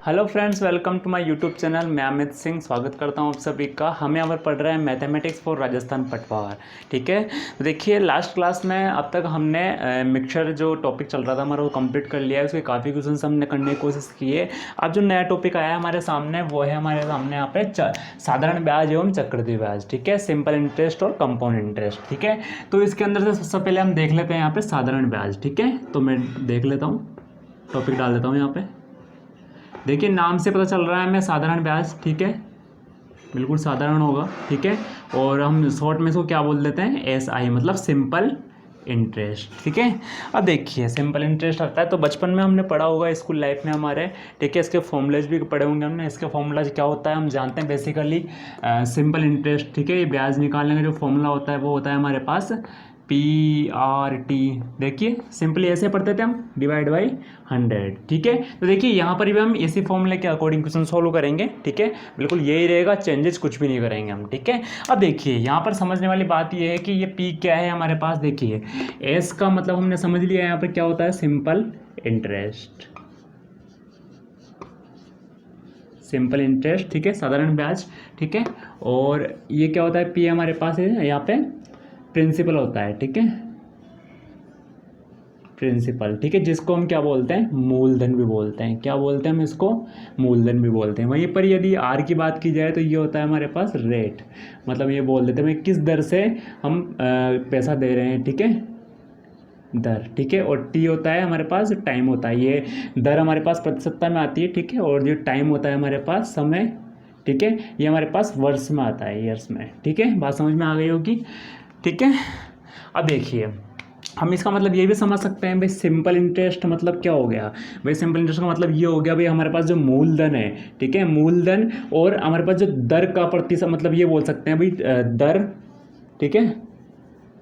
Hello friends, welcome to my YouTube channel. मैं अमित सिंह स्वागत करता हूं आप सभी का। हम यहाँ पर पढ़ रहे हैं मैथमेटिक्स फॉर राजस्थान पटवार। ठीक है, तो देखिए लास्ट क्लास में अब तक हमने मिक्सचर जो टॉपिक चल रहा था हमारा वो कंप्लीट कर लिया है। उसके काफ़ी क्वेश्चन हमने करने की कोशिश की है। अब जो नया टॉपिक आया है हमारे सामने वो है हमारे सामने यहाँ पे साधारण ब्याज एवं चक्रवृद्धि ब्याज। ठीक है, सिंपल इंटरेस्ट और कंपाउंड इंटरेस्ट। ठीक है, तो इसके अंदर से सबसे पहले हम देख लेते हैं यहाँ पे साधारण ब्याज। ठीक है, तो मैं देख लेता हूँ, टॉपिक डाल देता हूँ यहाँ पे। देखिए नाम से पता चल रहा है हमें साधारण ब्याज। ठीक है, बिल्कुल साधारण होगा। ठीक है, और हम शॉर्ट में इसको क्या बोल देते हैं, SI, मतलब सिंपल इंटरेस्ट। ठीक है, अब देखिए सिंपल इंटरेस्ट आता है तो बचपन में हमने पढ़ा होगा स्कूल लाइफ में हमारे। ठीक है, इसके फॉर्मूलेज भी पढ़े होंगे हमने। इसके फॉर्मूलाज क्या होता है हम जानते हैं बेसिकली। सिंपल इंटरेस्ट, ठीक है, ये ब्याज निकालने का जो फॉर्मूला होता है वो होता है हमारे पास PRT। देखिए सिंपली ऐसे पढ़ते थे हम, डिवाइड बाई 100। ठीक है, तो देखिए यहाँ पर भी हम इसी फॉर्मूले के अकॉर्डिंग क्वेश्चन सोल्व करेंगे। ठीक है, बिल्कुल यही रहेगा, चेंजेस कुछ भी नहीं करेंगे हम। ठीक है, अब देखिए यहाँ पर समझने वाली बात ये है कि ये P क्या है हमारे पास। देखिए S का मतलब हमने समझ लिया यहाँ पर क्या होता है, सिंपल इंटरेस्ट। सिंपल इंटरेस्ट, ठीक है, साधारण ब्याज। ठीक है, और ये क्या होता है, P हमारे पास है यहाँ पे प्रिंसिपल होता है। ठीक है, प्रिंसिपल। ठीक है, जिसको हम क्या बोलते हैं, मूलधन भी बोलते हैं। क्या बोलते हैं हम इसको, मूलधन भी बोलते हैं। वहीं पर यदि आर की बात की जाए तो ये होता है हमारे पास रेट, मतलब ये बोल देते हैं भाई किस दर से हम पैसा दे रहे हैं। ठीक है, दर। ठीक है, और टी होता है हमारे पास टाइम होता है। ये दर हमारे पास प्रतिशतता में आती है। ठीक है, और जो टाइम होता है हमारे पास समय। ठीक है, ये हमारे पास वर्ष में आता है, ईयर्स में। ठीक है, बात समझ में आ गई होगी। ठीक है, अब देखिए हम इसका मतलब ये भी समझ सकते हैं भाई, सिंपल इंटरेस्ट मतलब क्या हो गया भाई। सिंपल इंटरेस्ट का मतलब ये हो गया भाई हमारे पास जो मूलधन है। ठीक है, मूलधन, और हमारे पास जो दर का प्रतिशत, मतलब ये बोल सकते हैं भाई दर। ठीक है,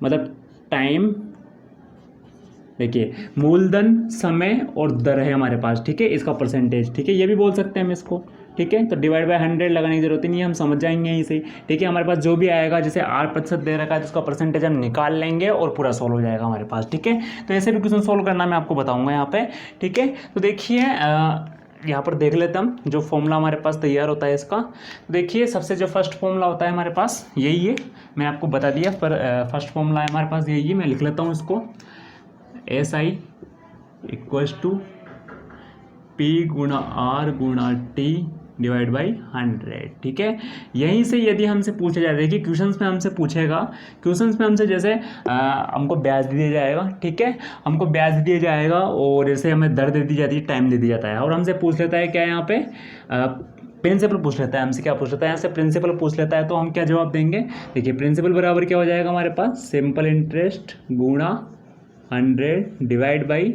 मतलब टाइम। देखिए मूलधन, समय और दर है हमारे पास। ठीक है, इसका परसेंटेज। ठीक है, ये भी बोल सकते हैं हम इसको। ठीक है, तो डिवाइड बाय 100 लगाने की जरूरत ही नहीं है, हम समझ जाएंगे यहीं से। ठीक है, हमारे पास जो भी आएगा, जैसे 8% दे रखा है तो उसका परसेंटेज हम निकाल लेंगे और पूरा सोल्व हो जाएगा हमारे पास। ठीक है, तो ऐसे भी क्वेश्चन सोल्व करना मैं आपको बताऊंगा यहाँ पे। ठीक है, तो देखिए यहाँ पर देख लेते हम जो फॉर्मूला हमारे पास तैयार होता है इसका। देखिए सबसे जो फर्स्ट फॉर्मूला होता है हमारे पास यही है, मैं आपको बता दिया। पर फर्स्ट फॉर्मूला है हमारे पास यही है, मैं लिख लेता हूँ इसको। SI इक्वल्स टू P गुणा R गुणा T डिवाइड बाई 100। ठीक है, यहीं से यदि हमसे पूछा जाए, देखिए क्वेश्चंस में हमसे पूछेगा, क्वेश्चंस में हमसे जैसे हमको ब्याज दिया जाएगा। ठीक है, हमको ब्याज दिया जाएगा और जैसे हमें दर दे दी जाती है, टाइम दे दिया जाता है, और हमसे पूछ लेता है क्या यहाँ पे प्रिंसिपल पूछ लेता है हमसे। क्या पूछ लेता है यहाँ से, प्रिंसिपल पूछ लेता है, तो हम क्या जवाब देंगे। देखिए प्रिंसिपल बराबर क्या हो जाएगा हमारे पास, सिंपल इंटरेस्ट गुणा 100 डिवाइड बाई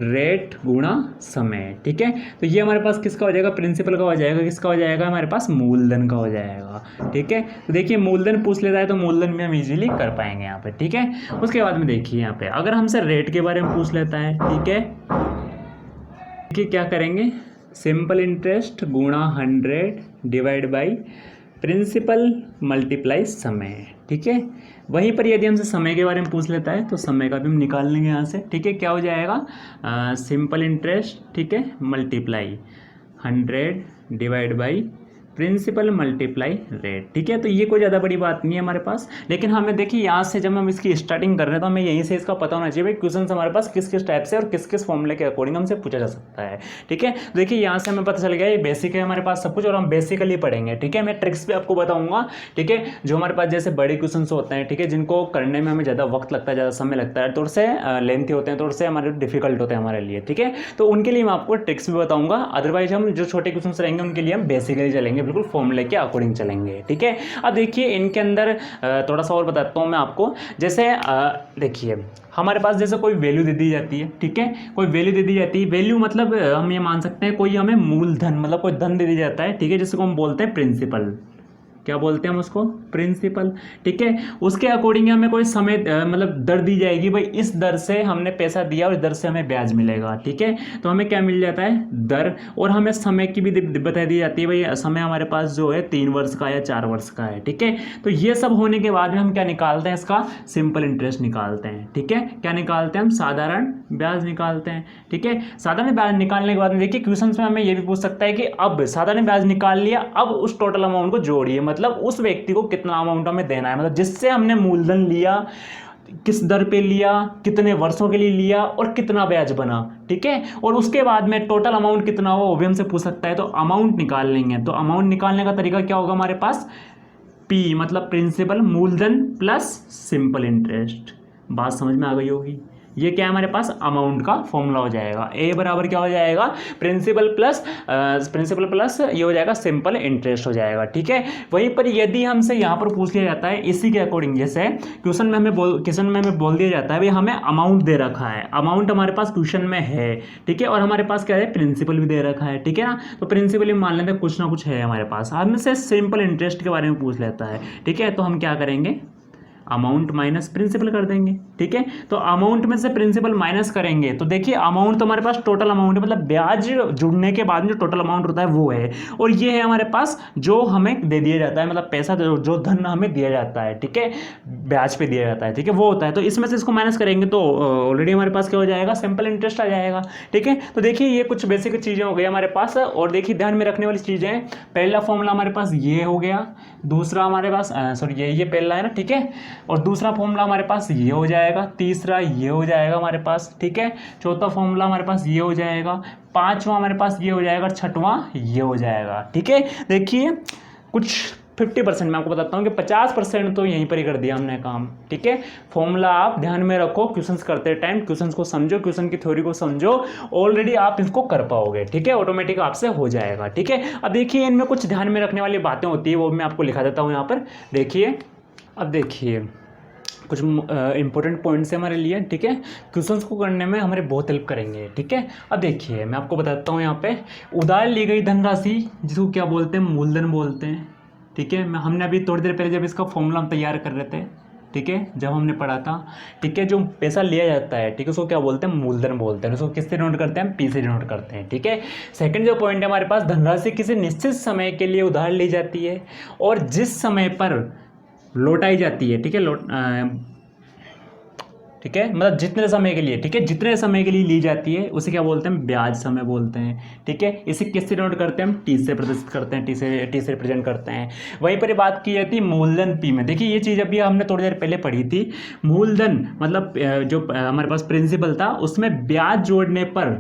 रेट गुणा समय। ठीक है, तो ये हमारे पास किसका हो जाएगा, प्रिंसिपल का हो जाएगा। किसका हो जाएगा, हमारे पास मूलधन का हो जाएगा। ठीक है, तो देखिए मूलधन पूछ लेता है तो मूलधन में हम इजीली कर पाएंगे यहाँ पे। ठीक है, उसके बाद में देखिए यहाँ पे अगर हमसे रेट के बारे में पूछ लेता है। ठीक है, देखिए क्या करेंगे, सिंपल इंटरेस्ट गुणा 100 डिवाइड बाई प्रिंसिपल मल्टीप्लाई समय। ठीक है, वहीं पर यदि हमसे समय के बारे में पूछ लेता है तो समय का भी हम निकाल लेंगे यहाँ से। ठीक है, क्या हो जाएगा, सिंपल इंटरेस्ट, ठीक है, multiply 100 divide by principal multiply rate. ठीक है, तो ये कोई ज़्यादा बड़ी बात नहीं है हमारे पास। लेकिन हमें देखिए यहाँ से जब हम इसकी स्टार्टिंग कर रहे हैं तो हमें यहीं से इसका पता होना चाहिए भाई क्वेश्चन हमारे पास किस किस टाइप से और किस किस फॉर्मूले के अकॉर्डिंग हमसे पूछा जा सकता है। ठीक है, देखिए यहाँ से हमें पता चल गया ये बेसिक है हमारे पास सब कुछ, और हम बेसिकली पढ़ेंगे। ठीक है, मैं ट्रिक्स भी आपको बताऊंगा। ठीक है, जो हमारे पास जैसे बड़े क्वेश्चन होते हैं, ठीक है, जिनको करने में हमें ज़्यादा वक्त लगता है, ज़्यादा समय लगता है, थोड़े से लेंथी होते हैं, थोड़े से हमारे डिफिकल्ट होते हैं हमारे लिए। ठीक है, तो उनके लिए मैं आपको ट्रिक्स भी बताऊंगा। अदरवाइज हम जो छोटे क्वेश्चन रहेंगे उनके लिए हम बेसिकली चलेंगे, बिल्कुल फॉर्मूले के अकॉर्डिंग चलेंगे। ठीक है, अब देखिए इनके अंदर थोड़ा सा और बताता हूँ मैं आपको। जैसे देखिए हमारे पास जैसे कोई वैल्यू दे दी जाती है। ठीक है, कोई वैल्यू दे दी जाती है, वैल्यू मतलब हम ये मान सकते हैं कोई हमें मूलधन, मतलब कोई धन दे दिया जाता है। ठीक है, जिसको हम बोलते हैं प्रिंसिपल। क्या बोलते हैं हम उसको, प्रिंसिपल। ठीक है, उसके अकॉर्डिंग हमें कोई समय मतलब दर दी जाएगी, भाई इस दर से हमने पैसा दिया और इस दर से हमें ब्याज मिलेगा। ठीक है, तो हमें क्या मिल जाता है, दर, और हमें समय की भी बता दी जाती है, भाई समय हमारे पास जो है 3 वर्ष का या 4 वर्ष का है। ठीक है, तो ये सब होने के बाद में हम क्या निकालते हैं, इसका सिंपल इंटरेस्ट निकालते हैं। ठीक है, क्या निकालते हैं हम, साधारण ब्याज निकालते हैं। ठीक है, साधारण ब्याज निकालने के बाद में देखिए क्वेश्चन में हमें ये भी पूछ सकता है कि अब साधारण ब्याज निकाल लिया, अब उस टोटल अमाउंट को जोड़िए, मतलब उस व्यक्ति को कितना अमाउंट हमें देना है, मतलब जिससे हमने मूलधन लिया, किस दर पे लिया, कितने वर्षों के लिए लिया और कितना ब्याज बना। ठीक है, और उसके बाद में टोटल अमाउंट कितना हो वो भी हमसे पूछ सकता है, तो अमाउंट निकाल लेंगे। तो अमाउंट निकालने का तरीका क्या होगा हमारे पास, पी मतलब प्रिंसिपल, मूलधन प्लस सिंपल इंटरेस्ट। बात समझ में आ गई होगी। ये क्या है हमारे पास, अमाउंट का फॉर्मूला हो जाएगा, ए बराबर क्या हो जाएगा, प्रिंसिपल प्लस ये हो जाएगा सिंपल इंटरेस्ट हो जाएगा। ठीक है, वहीं पर यदि हमसे यहाँ पर पूछ लिया जाता है इसी के अकॉर्डिंग, जैसे क्वेश्चन में हमें बोल दिया जाता है भाई हमें अमाउंट दे रखा है, अमाउंट हमारे पास क्वेश्चन में है। ठीक है, और हमारे पास क्या है, प्रिंसिपल भी दे रखा है। ठीक है ना, तो प्रिंसिपल ही मान लेते हैं, कुछ ना कुछ है हमारे पास, हमसे सिंपल इंटरेस्ट के बारे में पूछ लेता है। ठीक है, तो हम क्या करेंगे, अमाउंट माइनस प्रिंसिपल कर देंगे। ठीक है, तो अमाउंट में से प्रिंसिपल माइनस करेंगे तो देखिए अमाउंट तो हमारे पास टोटल अमाउंट है, मतलब ब्याज जुड़ने के बाद जो टोटल अमाउंट होता है वो है, और ये है हमारे पास जो हमें दे दिया जाता है, मतलब पैसा जो धन हमें दिया जाता है। ठीक है, ब्याज पे दिया जाता है। ठीक है, वो होता है, तो इसमें से इसको माइनस करेंगे तो ऑलरेडी हमारे पास क्या हो जाएगा, सिंपल इंटरेस्ट आ जाएगा। ठीक है, तो देखिए ये कुछ बेसिक चीज़ें हो गई हमारे पास, और देखिए ध्यान में रखने वाली चीज़ें, पहला फॉर्मूला हमारे पास ये हो गया, दूसरा हमारे पास सॉरी ये पहला है ना। ठीक है, और दूसरा फॉर्मूला हमारे पास ये हो जाएगा, तीसरा ये हो जाएगा हमारे पास। ठीक है, चौथा फॉर्मूला हमारे पास ये हो जाएगा, पांचवा हमारे पास ये हो जाएगा, छठवां ये हो जाएगा। ठीक है, देखिए कुछ 50% मैं आपको बताता हूँ कि 50% तो यहीं पर ही कर दिया हमने काम। ठीक है, फॉर्मूला आप ध्यान में रखो, क्वेश्चंस करते टाइम क्वेश्चंस को समझो, क्वेश्चन की थ्योरी को समझो, ऑलरेडी आप इसको कर पाओगे। ठीक है, ऑटोमेटिक आपसे हो जाएगा। ठीक है, अब देखिए इनमें कुछ ध्यान में रखने वाली बातें होती है, वो मैं आपको लिखा देता हूँ यहाँ पर। देखिए, अब देखिए कुछ इंपॉर्टेंट पॉइंट्स हैं हमारे लिए। ठीक है, क्वेश्चंस को करने में हमारे बहुत हेल्प करेंगे। ठीक है, अब देखिए मैं आपको बताता हूँ यहाँ पे, उधार ली गई धनराशि जिसको क्या बोलते हैं, मूलधन बोलते हैं। ठीक है, हमने अभी थोड़ी देर पहले जब इसका फॉर्मूला हम तैयार कर रहे थे, ठीक है, जब हमने पढ़ा था। ठीक है, जो पैसा लिया जाता है, ठीक है, उसको क्या बोलते हैं, मूलधन बोलते हैं। उसको किससे डिनोट करते हैं, पी से डिनोट करते हैं। ठीक है, सेकंड जो पॉइंट है हमारे पास, धनराशि किसी निश्चित समय के लिए उधार ली जाती है और जिस समय पर लौटाई जाती है। ठीक है, ठीक है, मतलब जितने समय के लिए, ठीक है, जितने समय के लिए ली जाती है उसे क्या बोलते हैं, ब्याज समय बोलते हैं। ठीक है, इसे किससे डिनोट करते हैं, हम टी से प्रदर्शित करते हैं, टी से रिप्रेजेंट करते हैं। वहीं पर बात की जाती है मूलधन पी में। देखिए ये चीज़ अभी हमने थोड़ी देर पहले पढ़ी थी, मूलधन मतलब जो हमारे पास प्रिंसिपल था उसमें ब्याज जोड़ने पर,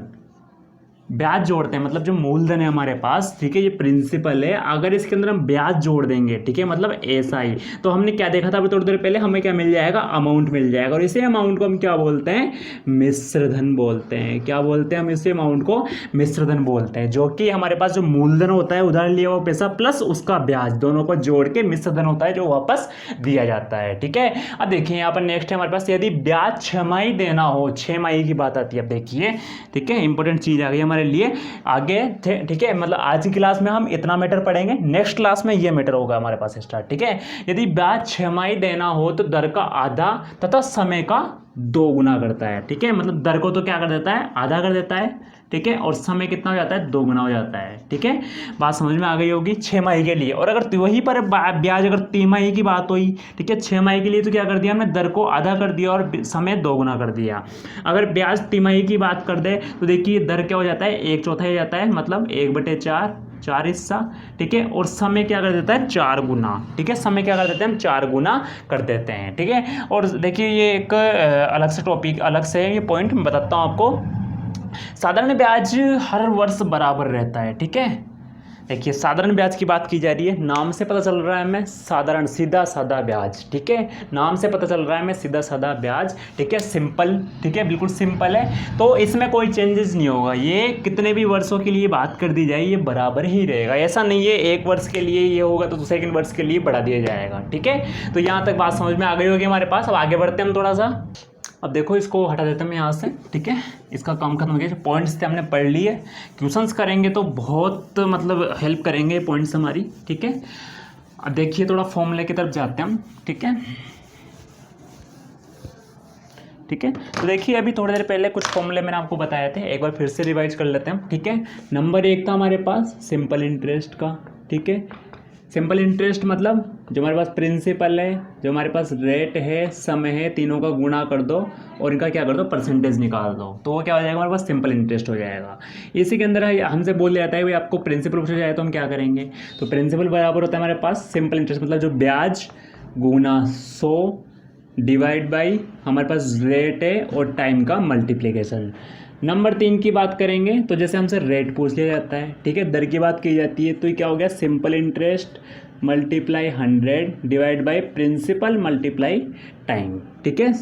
ब्याज जोड़ते हैं, मतलब जो मूलधन है हमारे पास, ठीक है, ये प्रिंसिपल है, अगर इसके अंदर हम ब्याज जोड़ देंगे, ठीक है, मतलब ऐसा ही, तो हमने क्या देखा था अभी थोड़ी देर पहले, हमें क्या मिल जाएगा, अमाउंट मिल जाएगा, और इसी अमाउंट को हम क्या बोलते हैं, मिश्रधन बोलते हैं। क्या बोलते हैं हम इसी अमाउंट को, मिश्रधन बोलते हैं, जो कि हमारे पास जो मूलधन होता है, उधार लिया हुआ पैसा प्लस उसका ब्याज, दोनों को जोड़ के मिश्रधन होता है जो वापस दिया जाता है। ठीक है, अब देखिए यहाँ पर नेक्स्ट है हमारे पास, यदि ब्याज छमाही देना हो, छमाही की बात आती है। अब देखिए, ठीक है, इंपॉर्टेंट चीज आ गई हमारे लिए आगे। ठीक है, मतलब आज की क्लास में हम इतना मैटर पढ़ेंगे, नेक्स्ट क्लास में ये मैटर होगा हमारे पास स्टार्ट। ठीक है, यदि ब्याज छमाही देना हो तो दर का आधा तथा समय का 2 गुना करता है। ठीक है, मतलब दर को तो क्या कर देता है, आधा कर देता है। ठीक है, और समय कितना हो जाता है, 2 गुना हो जाता है। ठीक है, बात समझ में आ गई होगी, 6 माही के लिए। और अगर वहीं पर ब्याज अगर 3 माही की बात हुई, ठीक है, 6 माही के लिए तो क्या कर दिया हमने, दर को आधा कर दिया और समय 2 गुना कर दिया। अगर ब्याज 3 माही की बात कर दे तो देखिए दर क्या हो जाता है, 1/4 हो जाता है, मतलब 1/4, 4 हिस्सा। ठीक है, और समय क्या कर देता है, 4 गुना। ठीक है, समय क्या कर देते हैं हम, 4 गुना कर देते हैं। ठीक है, और देखिए ये एक अलग से टॉपिक, अलग से ये पॉइंट मैं बताता हूँ आपको। साधारण ब्याज हर वर्ष बराबर रहता है। ठीक है, देखिए साधारण ब्याज की बात की जा रही है, नाम से पता चल रहा है हमें, साधारण सीधा साधा ब्याज। ठीक है, नाम से पता चल रहा है हमें सीधा साधा ब्याज। ठीक है, सिंपल, ठीक है, बिल्कुल सिंपल है, तो इसमें कोई चेंजेस नहीं होगा। ये कितने भी वर्षों के लिए बात कर दी जाए ये बराबर ही रहेगा, ऐसा नहीं है 1 वर्ष के लिए ये होगा तो सेकंड वर्ष के लिए बढ़ा दिया जाएगा। ठीक है, तो यहाँ तक बात समझ में आ गई होगी हमारे पास। अब आगे बढ़ते हैं हम थोड़ा सा। अब देखो इसको हटा देते हैं यहाँ से। ठीक है, इसका काम खत्म हो गया, पॉइंट्स थे हमने पढ़ लिए, क्वेश्चंस करेंगे तो बहुत मतलब हेल्प करेंगे पॉइंट्स हमारी। ठीक है, अब देखिए थोड़ा फॉर्मूले की तरफ जाते हैं हम, ठीक है। ठीक है, तो देखिए अभी थोड़ी देर पहले कुछ फॉर्मूले मैंने आपको बताए थे, एक बार फिर से रिवाइज कर लेते हैं हम, ठीक है। नंबर 1 था हमारे पास सिंपल इंटरेस्ट का, ठीक है। सिंपल इंटरेस्ट मतलब जो हमारे पास प्रिंसिपल है, जो हमारे पास रेट है, समय है, तीनों का गुणा कर दो और इनका क्या कर दो, परसेंटेज निकाल दो, तो वो क्या हो जाएगा हमारे पास सिंपल इंटरेस्ट हो जाएगा। इसी के अंदर हमसे बोल दिया जाता है भाई आपको प्रिंसिपल पूछा जाए तो हम क्या करेंगे, तो प्रिंसिपल बराबर होता है हमारे पास सिंपल इंटरेस्ट मतलब जो ब्याज गुना 100 डिवाइड बाई हमारे पास रेट है और टाइम का मल्टीप्लिकेशन। नंबर 3 की बात करेंगे तो जैसे हमसे रेट पूछ लिया जाता है, ठीक है, दर की बात की जाती है, तो ये क्या हो गया simple interest multiply 100 divide by principal multiply time, ठीक है।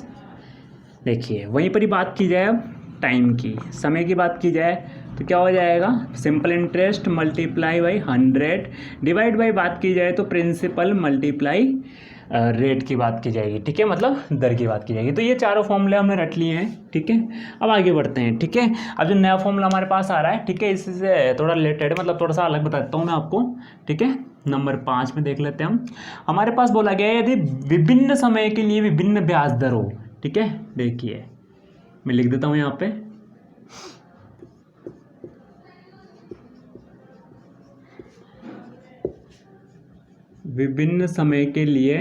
देखिए वहीं पर ही बात की जाए अब टाइम की, समय की बात की जाए तो क्या हो जाएगा simple interest multiply by 100 divide by बात की जाए तो प्रिंसिपल मल्टीप्लाई रेट की बात की जाएगी, ठीक है, मतलब दर की बात की जाएगी। तो ये चारों फॉर्मूले हमने रट लिए हैं, ठीक है। अब आगे बढ़ते हैं, ठीक है। अब जो नया फॉर्मूला हमारे पास आ रहा है, ठीक है, इससे थोड़ा रिलेटेड मतलब थोड़ा सा अलग बता देता हूँ मैं आपको, ठीक है। नंबर 5 में देख लेते हैं हम। हमारे पास बोला गया है यदि विभिन्न समय के लिए विभिन्न ब्याज दर हो, ठीक है। देखिए मैं लिख देता हूँ यहाँ पे, विभिन्न समय के लिए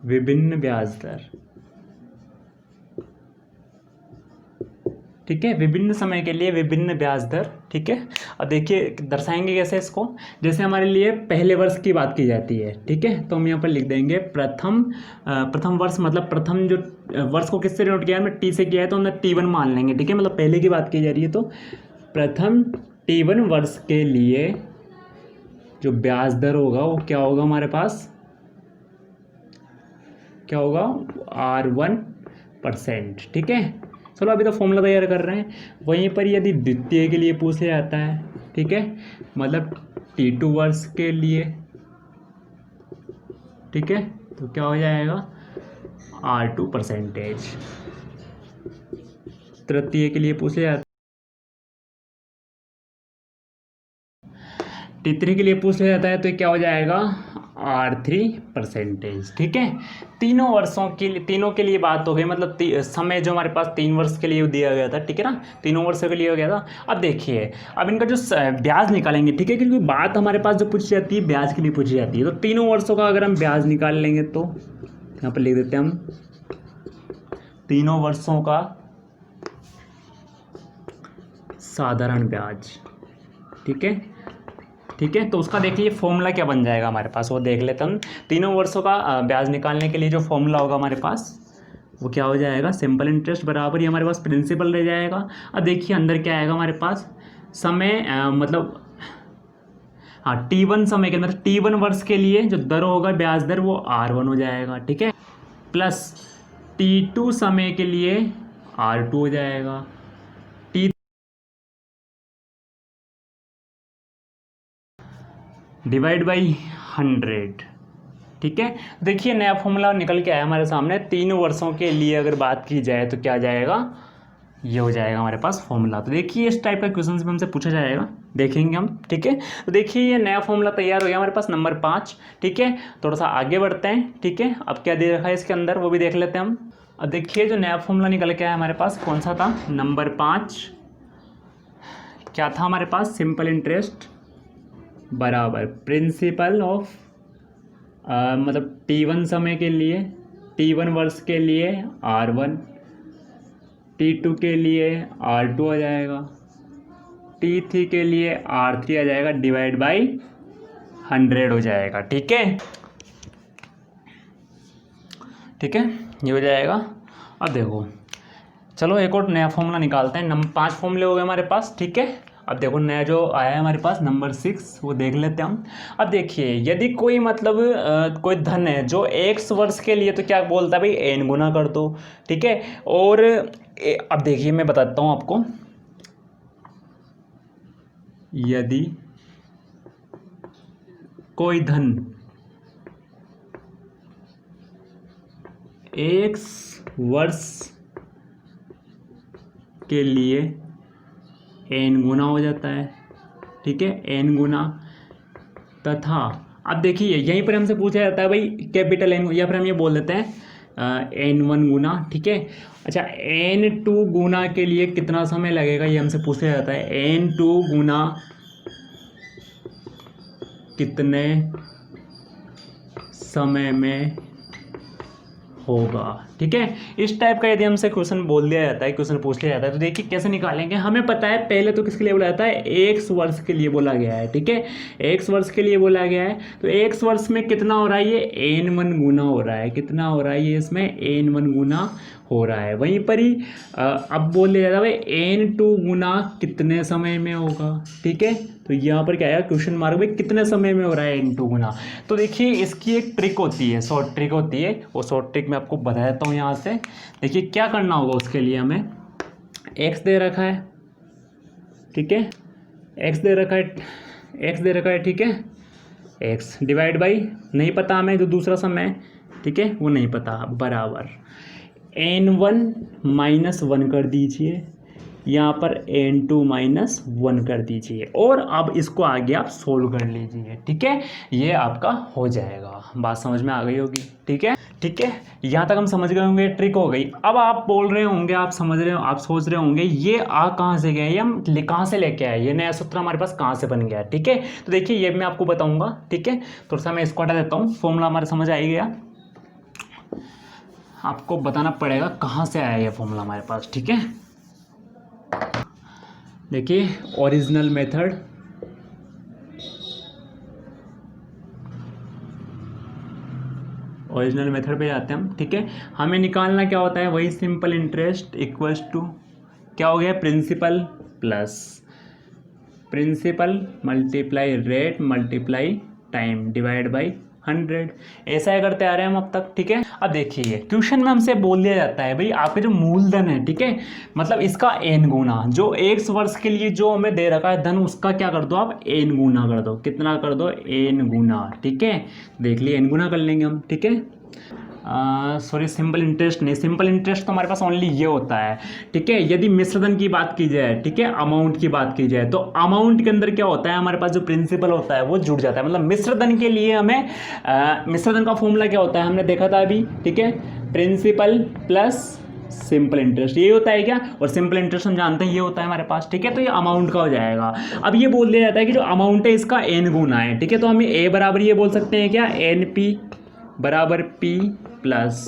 विभिन्न ब्याज दर, ठीक है, विभिन्न समय के लिए विभिन्न ब्याज दर, ठीक है। अब देखिए दर्शाएंगे कैसे इसको, जैसे हमारे लिए पहले वर्ष की बात की जाती है, ठीक है, तो हम यहाँ पर लिख देंगे प्रथम वर्ष मतलब प्रथम जो वर्ष को किससे डिनोट किया है, हमने टी से किया है तो हमने T1 मान लेंगे, ठीक है, मतलब पहले की बात की जा रही है, तो प्रथम T1 वर्ष के लिए जो ब्याज दर होगा वो क्या होगा हमारे पास, क्या होगा R1%, ठीक है। चलो अभी तो फॉर्मूला तैयार कर रहे हैं। वहीं पर यदि द्वितीय के लिए पूछ लिया जाता है, ठीक है, मतलब T2 वर्ष के लिए, ठीक है, तो क्या हो जाएगा R2%। तृतीय के लिए पूछ लिया जाता है, T3 के लिए पूछ लिया जाता है तो क्या हो जाएगा R3%, ठीक है। तीनों वर्षों के लिए, तीनों के लिए बात हो गई, मतलब समय जो हमारे पास 3 वर्ष के लिए दिया गया था, ठीक है ना, तीनों वर्षों के लिए हो गया था। अब देखिए अब इनका जो ब्याज निकालेंगे, ठीक है, क्योंकि बात हमारे पास जो पूछी जाती है ब्याज के लिए पूछी जाती है, तो तीनों वर्षों का अगर हम ब्याज निकाल लेंगे तो यहाँ पर लिख देते हैं हम तीनों वर्षों का साधारण ब्याज, ठीक है, ठीक है। तो उसका देखिए फॉर्मूला क्या बन जाएगा हमारे पास, वो देख लेते हम। तीनों वर्षों का ब्याज निकालने के लिए जो फॉर्मूला होगा हमारे पास वो क्या हो जाएगा, सिंपल इंटरेस्ट बराबर ही हमारे पास प्रिंसिपल रह जाएगा। अब देखिए अंदर क्या आएगा हमारे पास, समय मतलब हाँ T1 समय के मतलब T1 वर्ष के लिए जो दर होगा ब्याज दर वो R1 हो जाएगा, ठीक है, प्लस T2 समय के लिए R2 हो जाएगा, डिवाइड बाई 100, ठीक है। देखिए नया फॉर्मूला निकल के आया हमारे सामने, 3 वर्षों के लिए अगर बात की जाए तो क्या जाएगा, ये हो जाएगा हमारे पास फॉर्मूला। तो देखिए इस टाइप का क्वेश्चन भी हमसे पूछा जाएगा, देखेंगे हम, ठीक है। तो देखिए ये नया फॉर्मूला तैयार हो गया हमारे पास नंबर 5, ठीक है। थोड़ा सा आगे बढ़ते हैं, ठीक है। अब क्या दे रखा है इसके अंदर वो भी देख लेते हैं हम। अब देखिए जो नया फॉर्मूला निकल के आया हमारे पास कौन सा था, नंबर 5 क्या था हमारे पास, सिंपल इंटरेस्ट बराबर प्रिंसिपल ऑफ मतलब T1 समय के लिए, T1 वर्ष के लिए R1, T2 के लिए R2 आ जाएगा, T3 के लिए R3 आ जाएगा, डिवाइड बाई 100 हो जाएगा, ठीक है, ठीक है, ये हो जाएगा। अब देखो चलो एक और नया फॉर्मूला निकालते हैं, 5 फॉर्मूले हो गए हमारे पास, ठीक है। अब देखो नया जो आया है हमारे पास नंबर 6 वो देख लेते हैं हम। अब देखिए यदि कोई मतलब कोई धन है जो x वर्ष के लिए, तो क्या बोलता है भाई n गुना कर दो, ठीक है। और अब देखिए मैं बताता हूँ आपको, यदि कोई धन x वर्ष के लिए n गुना हो जाता है, ठीक है, n गुना, तथा अब देखिए यहीं पर हमसे पूछा जाता है भाई कैपिटल N, या फिर हम ये बोल देते हैं N1 गुना, ठीक है। अच्छा N2 गुना के लिए कितना समय लगेगा ये हमसे पूछा जाता है, N2 गुना कितने समय में होगा, ठीक है। इस टाइप का यदि हमसे क्वेश्चन बोल दिया जाता है, क्वेश्चन पूछ लिया जाता है, तो देखिए कैसे निकालेंगे। हमें पता है पहले तो किसके लिए बोला जाता है, x वर्ष के लिए बोला गया है, ठीक है, x वर्ष के लिए बोला गया है। तो x वर्ष में कितना हो रहा है, ये n1 गुना हो रहा है, कितना हो रहा है ये, इसमें n1 गुना हो रहा है। वहीं पर ही अब बोल दिया जाता है भाई n2 गुना कितने समय में होगा, ठीक है। तो यहाँ पर क्या आएगा, क्वेश्चन मार्क भाई कितने समय में हो रहा है n2 गुना। तो देखिए इसकी एक ट्रिक होती है, शॉर्ट ट्रिक होती है, वो शॉर्ट ट्रिक मैं आपको बता देता हूँ यहाँ से। देखिए क्या करना होगा उसके लिए, हमें x दे रखा है, ठीक है, x दे रखा है, ठीक है, x डिवाइड बाई नहीं पता हमें जो दूसरा समय है, ठीक है, वो नहीं पता, बराबर n1 माइनस 1 कर दीजिए, यहाँ पर n2 माइनस 1 कर दीजिए, और अब इसको आगे आप सोल्व कर लीजिए, ठीक है। ये आपका हो जाएगा, बात समझ में आ गई होगी, ठीक है, ठीक है। यहाँ तक हम समझ गए होंगे, ट्रिक हो गई। अब आप बोल रहे होंगे, आप समझ रहे हो, आप सोच रहे होंगे ये आ कहाँ से गया, ये हम कहाँ से लेके आए, ये नया सूत्र हमारे पास कहाँ से बन गया, ठीक है। तो देखिए ये मैं आपको बताऊँगा, ठीक है। थोड़ा सा मैं इसको हटा देता हूँ, फॉर्मूला हमारे समझ आ ही गया, आपको बताना पड़ेगा कहाँ से आया ये फॉर्मूला हमारे पास, ठीक है। देखिए ओरिजिनल मेथड, ओरिजिनल मेथड पे जाते हैं हम, ठीक है। हमें निकालना क्या होता है, वही सिंपल इंटरेस्ट इक्वल्स टू क्या हो गया, principal plus principal multiply rate multiply time divide by 100। ऐसा ही करते आ रहे हैं हम अब तक, ठीक है। अब देखिए क्वेश्चन में हमसे बोल दिया जाता है भाई आपके जो मूलधन है, ठीक है, मतलब इसका n गुना, जो x वर्ष के लिए जो हमें दे रखा है धन, उसका क्या कर दो आप n गुना कर दो, कितना कर दो, n गुना, ठीक है। देख लिए n गुना कर लेंगे हम, ठीक है। सॉरी सिंपल इंटरेस्ट नहीं, सिंपल इंटरेस्ट तो हमारे पास ओनली ये होता है, ठीक है। यदि मिश्रधन की बात की जाए, ठीक है, अमाउंट की बात की जाए, तो अमाउंट के अंदर क्या होता है, हमारे पास जो प्रिंसिपल होता है वो जुड़ जाता है। मतलब मिश्रधन के लिए हमें मिश्रधन का फॉर्मूला क्या होता है, हमने देखा था अभी, ठीक है, प्रिंसिपल प्लस सिंपल इंटरेस्ट, ये होता है क्या, और सिंपल इंटरेस्ट हम जानते हैं ये होता है हमारे पास, ठीक है। तो ये अमाउंट का हो जाएगा। अब ये बोल दिया जाता है कि जो अमाउंट है इसका n गुना है, ठीक है। तो हमें a बराबर ये बोल सकते हैं क्या, NP बराबर P plus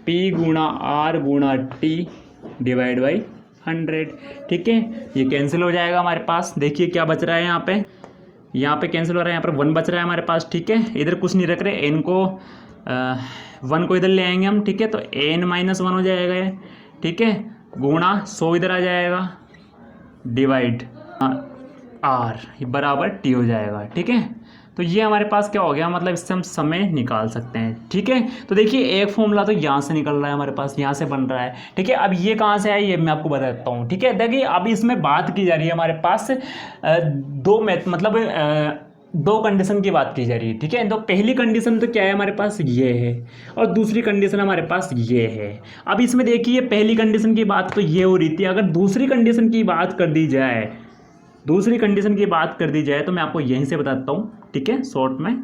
P Guna R Guna T divide by 100, ठीक है। ये कैंसिल हो जाएगा हमारे पास। देखिए क्या बच रहा है यहाँ पे कैंसिल हो रहा है, यहाँ पर 1 बच रहा है हमारे पास, ठीक है। इधर कुछ नहीं रख रहे, n को 1 को इधर ले आएंगे हम, ठीक है। तो n माइनस 1 हो जाएगा ये, ठीक है, गुणा 100 इधर आ जाएगा, डिवाइड R बराबर T हो जाएगा, ठीक है। तो ये हमारे पास क्या हो गया, मतलब इससे हम समय निकाल सकते हैं, ठीक है। तो देखिए एक फॉर्मूला तो यहाँ से निकल रहा है हमारे पास, यहाँ से बन रहा है, ठीक है। अब ये कहाँ से आया ये मैं आपको बता देता हूँ, ठीक है। देखिए अब इसमें बात की जा रही है हमारे पास दो कंडीशन की बात की जा रही है, ठीक है। तो पहली कंडीशन तो क्या है हमारे पास, ये है, और दूसरी कंडीशन हमारे पास ये है। अब इसमें देखिए पहली कंडीशन की बात तो ये हो रही थी, अगर दूसरी कंडीशन की बात कर दी जाए तो मैं आपको यहीं से बताता हूँ, ठीक है, शॉर्ट में।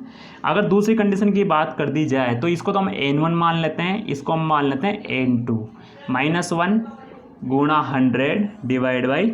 अगर दूसरी कंडीशन की बात कर दी जाए तो इसको तो हम n1 मान लेते हैं, इसको हम मान लेते हैं n2 माइनस 1 गुणा 100 डिवाइड बाई,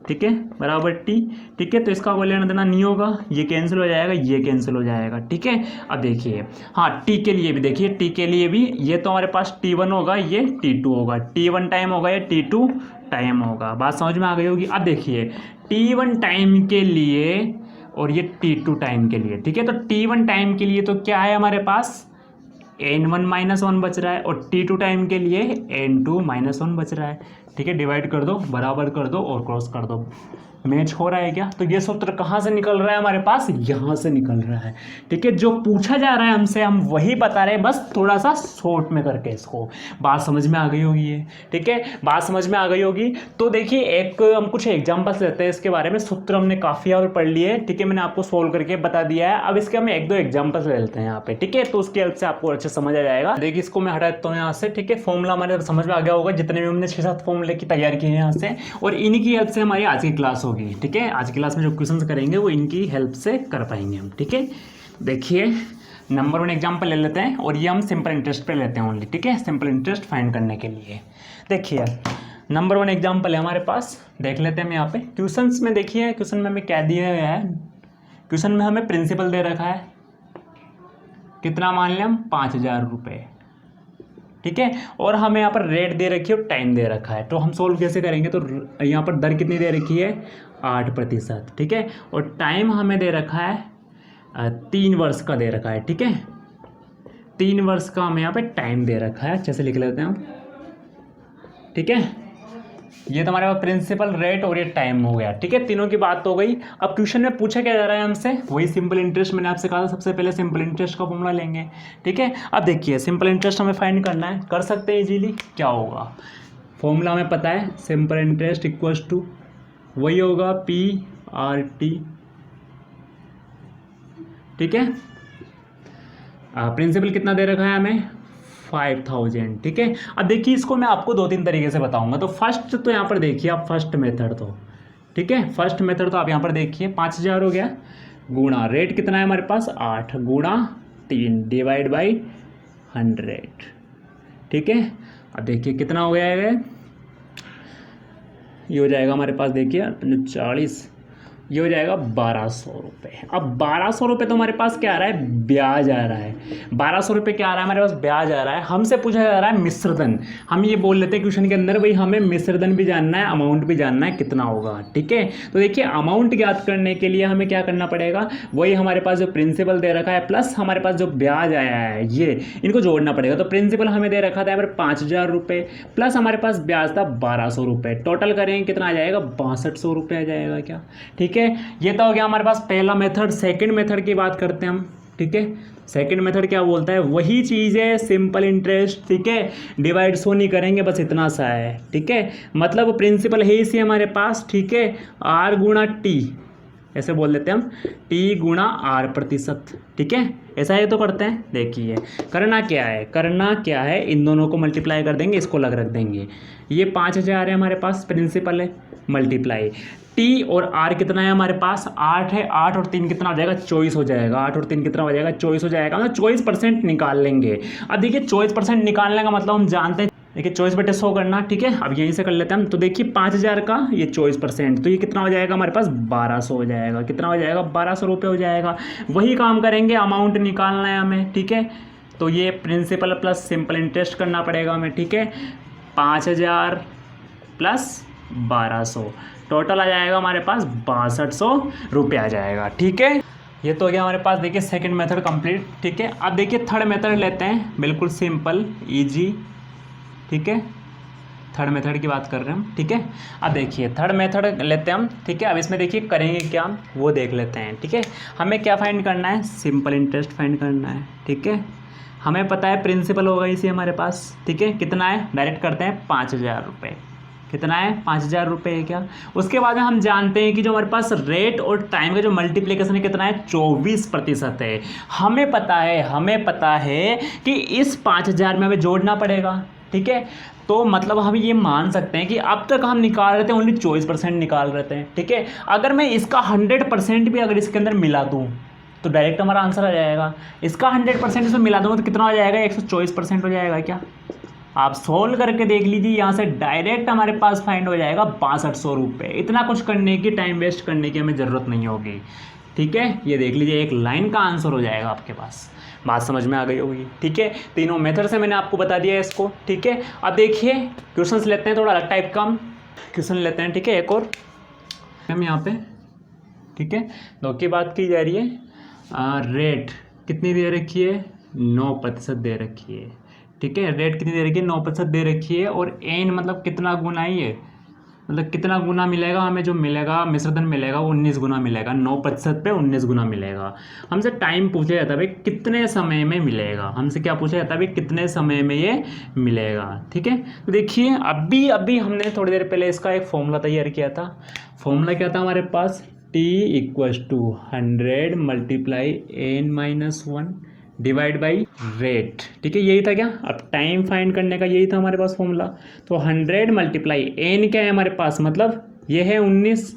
ठीक है, बराबर T, ठीक है। तो इसका कोई लेना देना नहीं होगा, ये कैंसिल हो जाएगा, ये कैंसिल हो जाएगा, ठीक है। अब देखिए हाँ T के लिए भी देखिए, T के लिए भी ये तो हमारे पास T1 होगा, ये T2 होगा, T1 टाइम होगा, ये T2 टाइम होगा, बात समझ में आ गई होगी। अब देखिए T1 टाइम के लिए और ये T2 टाइम के लिए, ठीक है। तो T1 टाइम के लिए तो क्या है हमारे पास, n1 माइनस 1 बच रहा है, और T2 टाइम के लिए n2 माइनस 1 बच रहा है, ठीक है। डिवाइड कर दो, बराबर कर दो और क्रॉस कर दो, मैच हो रहा है क्या? तो ये सूत्र कहाँ से निकल रहा है हमारे पास? यहाँ से निकल रहा है। ठीक है, जो पूछा जा रहा है हमसे हम वही बता रहे हैं, बस थोड़ा सा शॉर्ट में करके इसको। बात समझ में आ गई होगी ये? ठीक है, बात समझ में आ गई होगी। तो देखिए एक हम कुछ एग्जाम्पल्स लेते हैं इसके बारे में। सूत्र हमने काफ़ी और पढ़ लिए, ठीक है, मैंने आपको सोल्व करके बता दिया है। अब इसके हम एक दो एग्जाम्पल्स ले लेते हैं यहाँ पे, ठीक है, तो उसकी हेल्प से आपको अच्छे समझ आ जाएगा। देखिए इसको मैं हटा देता हूँ यहाँ से, ठीक है। फॉर्मूला हमारे समझ में आ गया होगा, जितने भी हमने 6-7 फॉर्मूले की तैयार किए हैं यहाँ से, और इन्हीं की हेल्प से हमारी आज की क्लास होगी। ठीक है, आज की क्लास में जो क्वेश्चंस करेंगे वो इनकी हेल्प से कर पाएंगे हम। ठीक है, देखिए नंबर 1 एग्जाम्पल ले लेते हैं, और ये हम सिंपल इंटरेस्ट पे लेते हैं ओनली। ठीक है, सिंपल इंटरेस्ट फाइंड करने के लिए। देखिए नंबर 1 एग्जाम्पल है हमारे पास, देख लेते हैं हम यहाँ पे क्वेश्चंस में। देखिए क्वेश्चन में हमें क्या दिया गया है, क्वेश्चन में हमें प्रिंसिपल दे रखा है, कितना मान लें हम, 5,000 रुपये। ठीक है, और हमें यहाँ पर रेट दे रखी है और टाइम दे रखा है। तो हम सोल्व कैसे करेंगे? तो यहाँ पर दर कितनी दे रखी है, 8%। ठीक है, और टाइम हमें दे रखा है 3 वर्ष का दे रखा है। ठीक है, 3 वर्ष का हमें यहाँ पे टाइम दे रखा है, अच्छे से लिख लेते हैं हम। ठीक है, ये तो हमारे पास प्रिंसिपल, रेट और ये टाइम हो गया। ठीक है, तीनों की बात तो हो गई। अब क्वेश्चन में पूछा क्या जा रहा है हमसे, वही सिंपल इंटरेस्ट। मैंने आपसे कहा था सबसे पहले सिंपल इंटरेस्ट का फॉर्मूला लेंगे। ठीक है, अब देखिए सिंपल इंटरेस्ट हमें फाइंड करना है, कर सकते हैं इजीली। क्या होगा फॉर्मूला हमें पता है, सिंपल इंटरेस्ट इक्वल्स टू वही होगा PRT। ठीक है, प्रिंसिपल कितना दे रखा है हमें, 5,000। ठीक है, अब देखिए इसको मैं आपको 2-3 तरीके से बताऊंगा। तो फर्स्ट तो यहाँ पर देखिए आप, फर्स्ट मेथड तो, ठीक है, फर्स्ट मेथड तो आप यहाँ पर देखिए 5,000 हो गया, गुणा रेट कितना है हमारे पास, 8 गुणा 3 डिवाइड बाई 100। ठीक है, अब देखिए कितना हो गया है, ये हो जाएगा हमारे पास, देखिए 40, ये हो जाएगा 1,200 रुपये। अब 1,200 रुपये तो हमारे पास क्या आ रहा है, ब्याज आ रहा है। 1,200 रुपये क्या आ रहा है हमारे पास, ब्याज आ रहा है। हमसे पूछा जा रहा है मिश्रधन। हम ये बोल लेते हैं क्वेश्चन के अंदर, भाई हमें मिश्रधन भी जानना है, अमाउंट भी जानना है कितना होगा। ठीक है, तो देखिए अमाउंट ज्ञात करने के लिए हमें क्या करना पड़ेगा, वही हमारे पास जो प्रिंसिपल दे रखा है प्लस हमारे पास जो ब्याज आया है, ये इनको जोड़ना पड़ेगा। तो प्रिंसिपल हमें दे रखा था यहाँ पर 5,000 रुपये, प्लस हमारे पास ब्याज था 1,200 रुपये। टोटल करेंगे कितना आ जाएगा, 6,200 रुपये आ जाएगा क्या। ठीक है, ये तो हो गया हमारे पास पहला मेथड। सेकंड मेथड की बात करते हैं हम। ठीक है, सेकंड मेथड क्या बोलता है, वही चीज़ है सिंपल इंटरेस्ट। ठीक है, डिवाइड सो नहीं करेंगे, बस इतना सा है। ठीक है, मतलब प्रिंसिपल है इसी हमारे पास। ठीक है, R गुणा T, ऐसे बोल देते हैं हम, T गुणा R%। ठीक है, ऐसा है तो करते हैं। देखिए करना क्या है, करना क्या है, इन दोनों को मल्टीप्लाई कर देंगे, इसको अलग रख देंगे। ये 5,000 है हमारे पास, प्रिंसिपल है, मल्टीप्लाई T और R कितना है हमारे पास, 8 है। 8 और 3 कितना हो जाएगा, 24 हो जाएगा। 8 और 3 कितना हो जाएगा, 24 हो जाएगा। मतलब 24% निकाल लेंगे। अब देखिए 24% निकालने का मतलब हम जानते हैं, देखिए 24/100 करना। ठीक है, अब यहीं से कर लेते हैं हम। तो देखिए 5,000 का ये 24%, तो ये कितना हो जाएगा हमारे पास, 1,200 हो जाएगा। कितना हो जाएगा, 1,200 रुपये हो जाएगा। वही काम करेंगे, अमाउंट निकालना है हमें। ठीक है, तो ये प्रिंसिपल प्लस सिंपल इंटरेस्ट करना पड़ेगा हमें। ठीक है, 5,000 प्लस 1,200, टोटल आ जाएगा हमारे पास 6,200 रुपये आ जाएगा। ठीक है, ये तो हो गया हमारे पास, देखिए सेकंड मेथड कंप्लीट। ठीक है, अब देखिए थर्ड मेथड लेते हैं, बिल्कुल सिंपल इजी। ठीक है, थर्ड मेथड की बात कर रहे हैं हम। ठीक है, अब देखिए थर्ड मेथड लेते हैं हम। ठीक है, अब इसमें देखिए करेंगे क्या, वो देख लेते हैं। ठीक है, हमें क्या फाइंड करना है, सिंपल इंटरेस्ट फाइंड करना है। ठीक है, हमें पता है प्रिंसिपल होगा इसी हमारे पास। ठीक है, कितना है, डायरेक्ट करते हैं, 5,000 रुपये। कितना है, 5,000 रुपये है क्या। उसके बाद में हम जानते हैं कि जो हमारे पास रेट और टाइम का जो मल्टीप्लिकेशन है कितना है, 24% है। हमें पता है कि इस 5,000 में हमें जोड़ना पड़ेगा। ठीक है, तो मतलब हम ये मान सकते हैं कि अब तक हम निकाल रहे थे ओनली 24% निकाल रहे थे। ठीक है, अगर मैं इसका 100% भी अगर इसके अंदर मिला दूँ तो डायरेक्ट हमारा आंसर आ जाएगा। इसका 100% इसमें मिला दूँगा तो कितना हो जाएगा, 124% हो जाएगा क्या। आप सोल्व करके देख लीजिए, यहाँ से डायरेक्ट हमारे पास फाइंड हो जाएगा 6,200 रुपये। इतना कुछ करने की, टाइम वेस्ट करने की हमें ज़रूरत नहीं होगी। ठीक है, ये देख लीजिए, एक लाइन का आंसर हो जाएगा आपके पास। बात समझ में आ गई होगी। ठीक है, तीनों मेथड से मैंने आपको बता दिया है इसको। ठीक है, अब देखिए क्वेश्चंस लेते हैं, थोड़ा अलग टाइप का हम क्वेश्चन लेते हैं। ठीक है, एक और हम यहाँ पे, ठीक है, दो की बात की जा रही है। रेट कितनी दे रखी है, 9% दे रखी है। ठीक है, रेट कितनी दे रखी है, 9% दे रखी है। और एन मतलब कितना गुना है, मतलब कितना गुना मिलेगा हमें, जो मिलेगा मिश्रधन मिलेगा वो 19 गुना मिलेगा, 9% पे 19 गुना मिलेगा। हमसे टाइम पूछा जाता है भाई कितने समय में मिलेगा, हमसे क्या पूछा जाता है भाई कितने समय में ये मिलेगा। ठीक है, तो देखिए अभी अभी हमने थोड़ी देर पहले इसका एक फॉर्मूला तैयार किया था। फॉर्मूला क्या था हमारे पास, T equals to 100 multiply n-1 divide by rate. ठीक है, यही था क्या, अब टाइम फाइंड करने का यही था हमारे पास फॉर्मूला। तो 100 मल्टीप्लाई एन क्या है हमारे पास, मतलब ये है 19,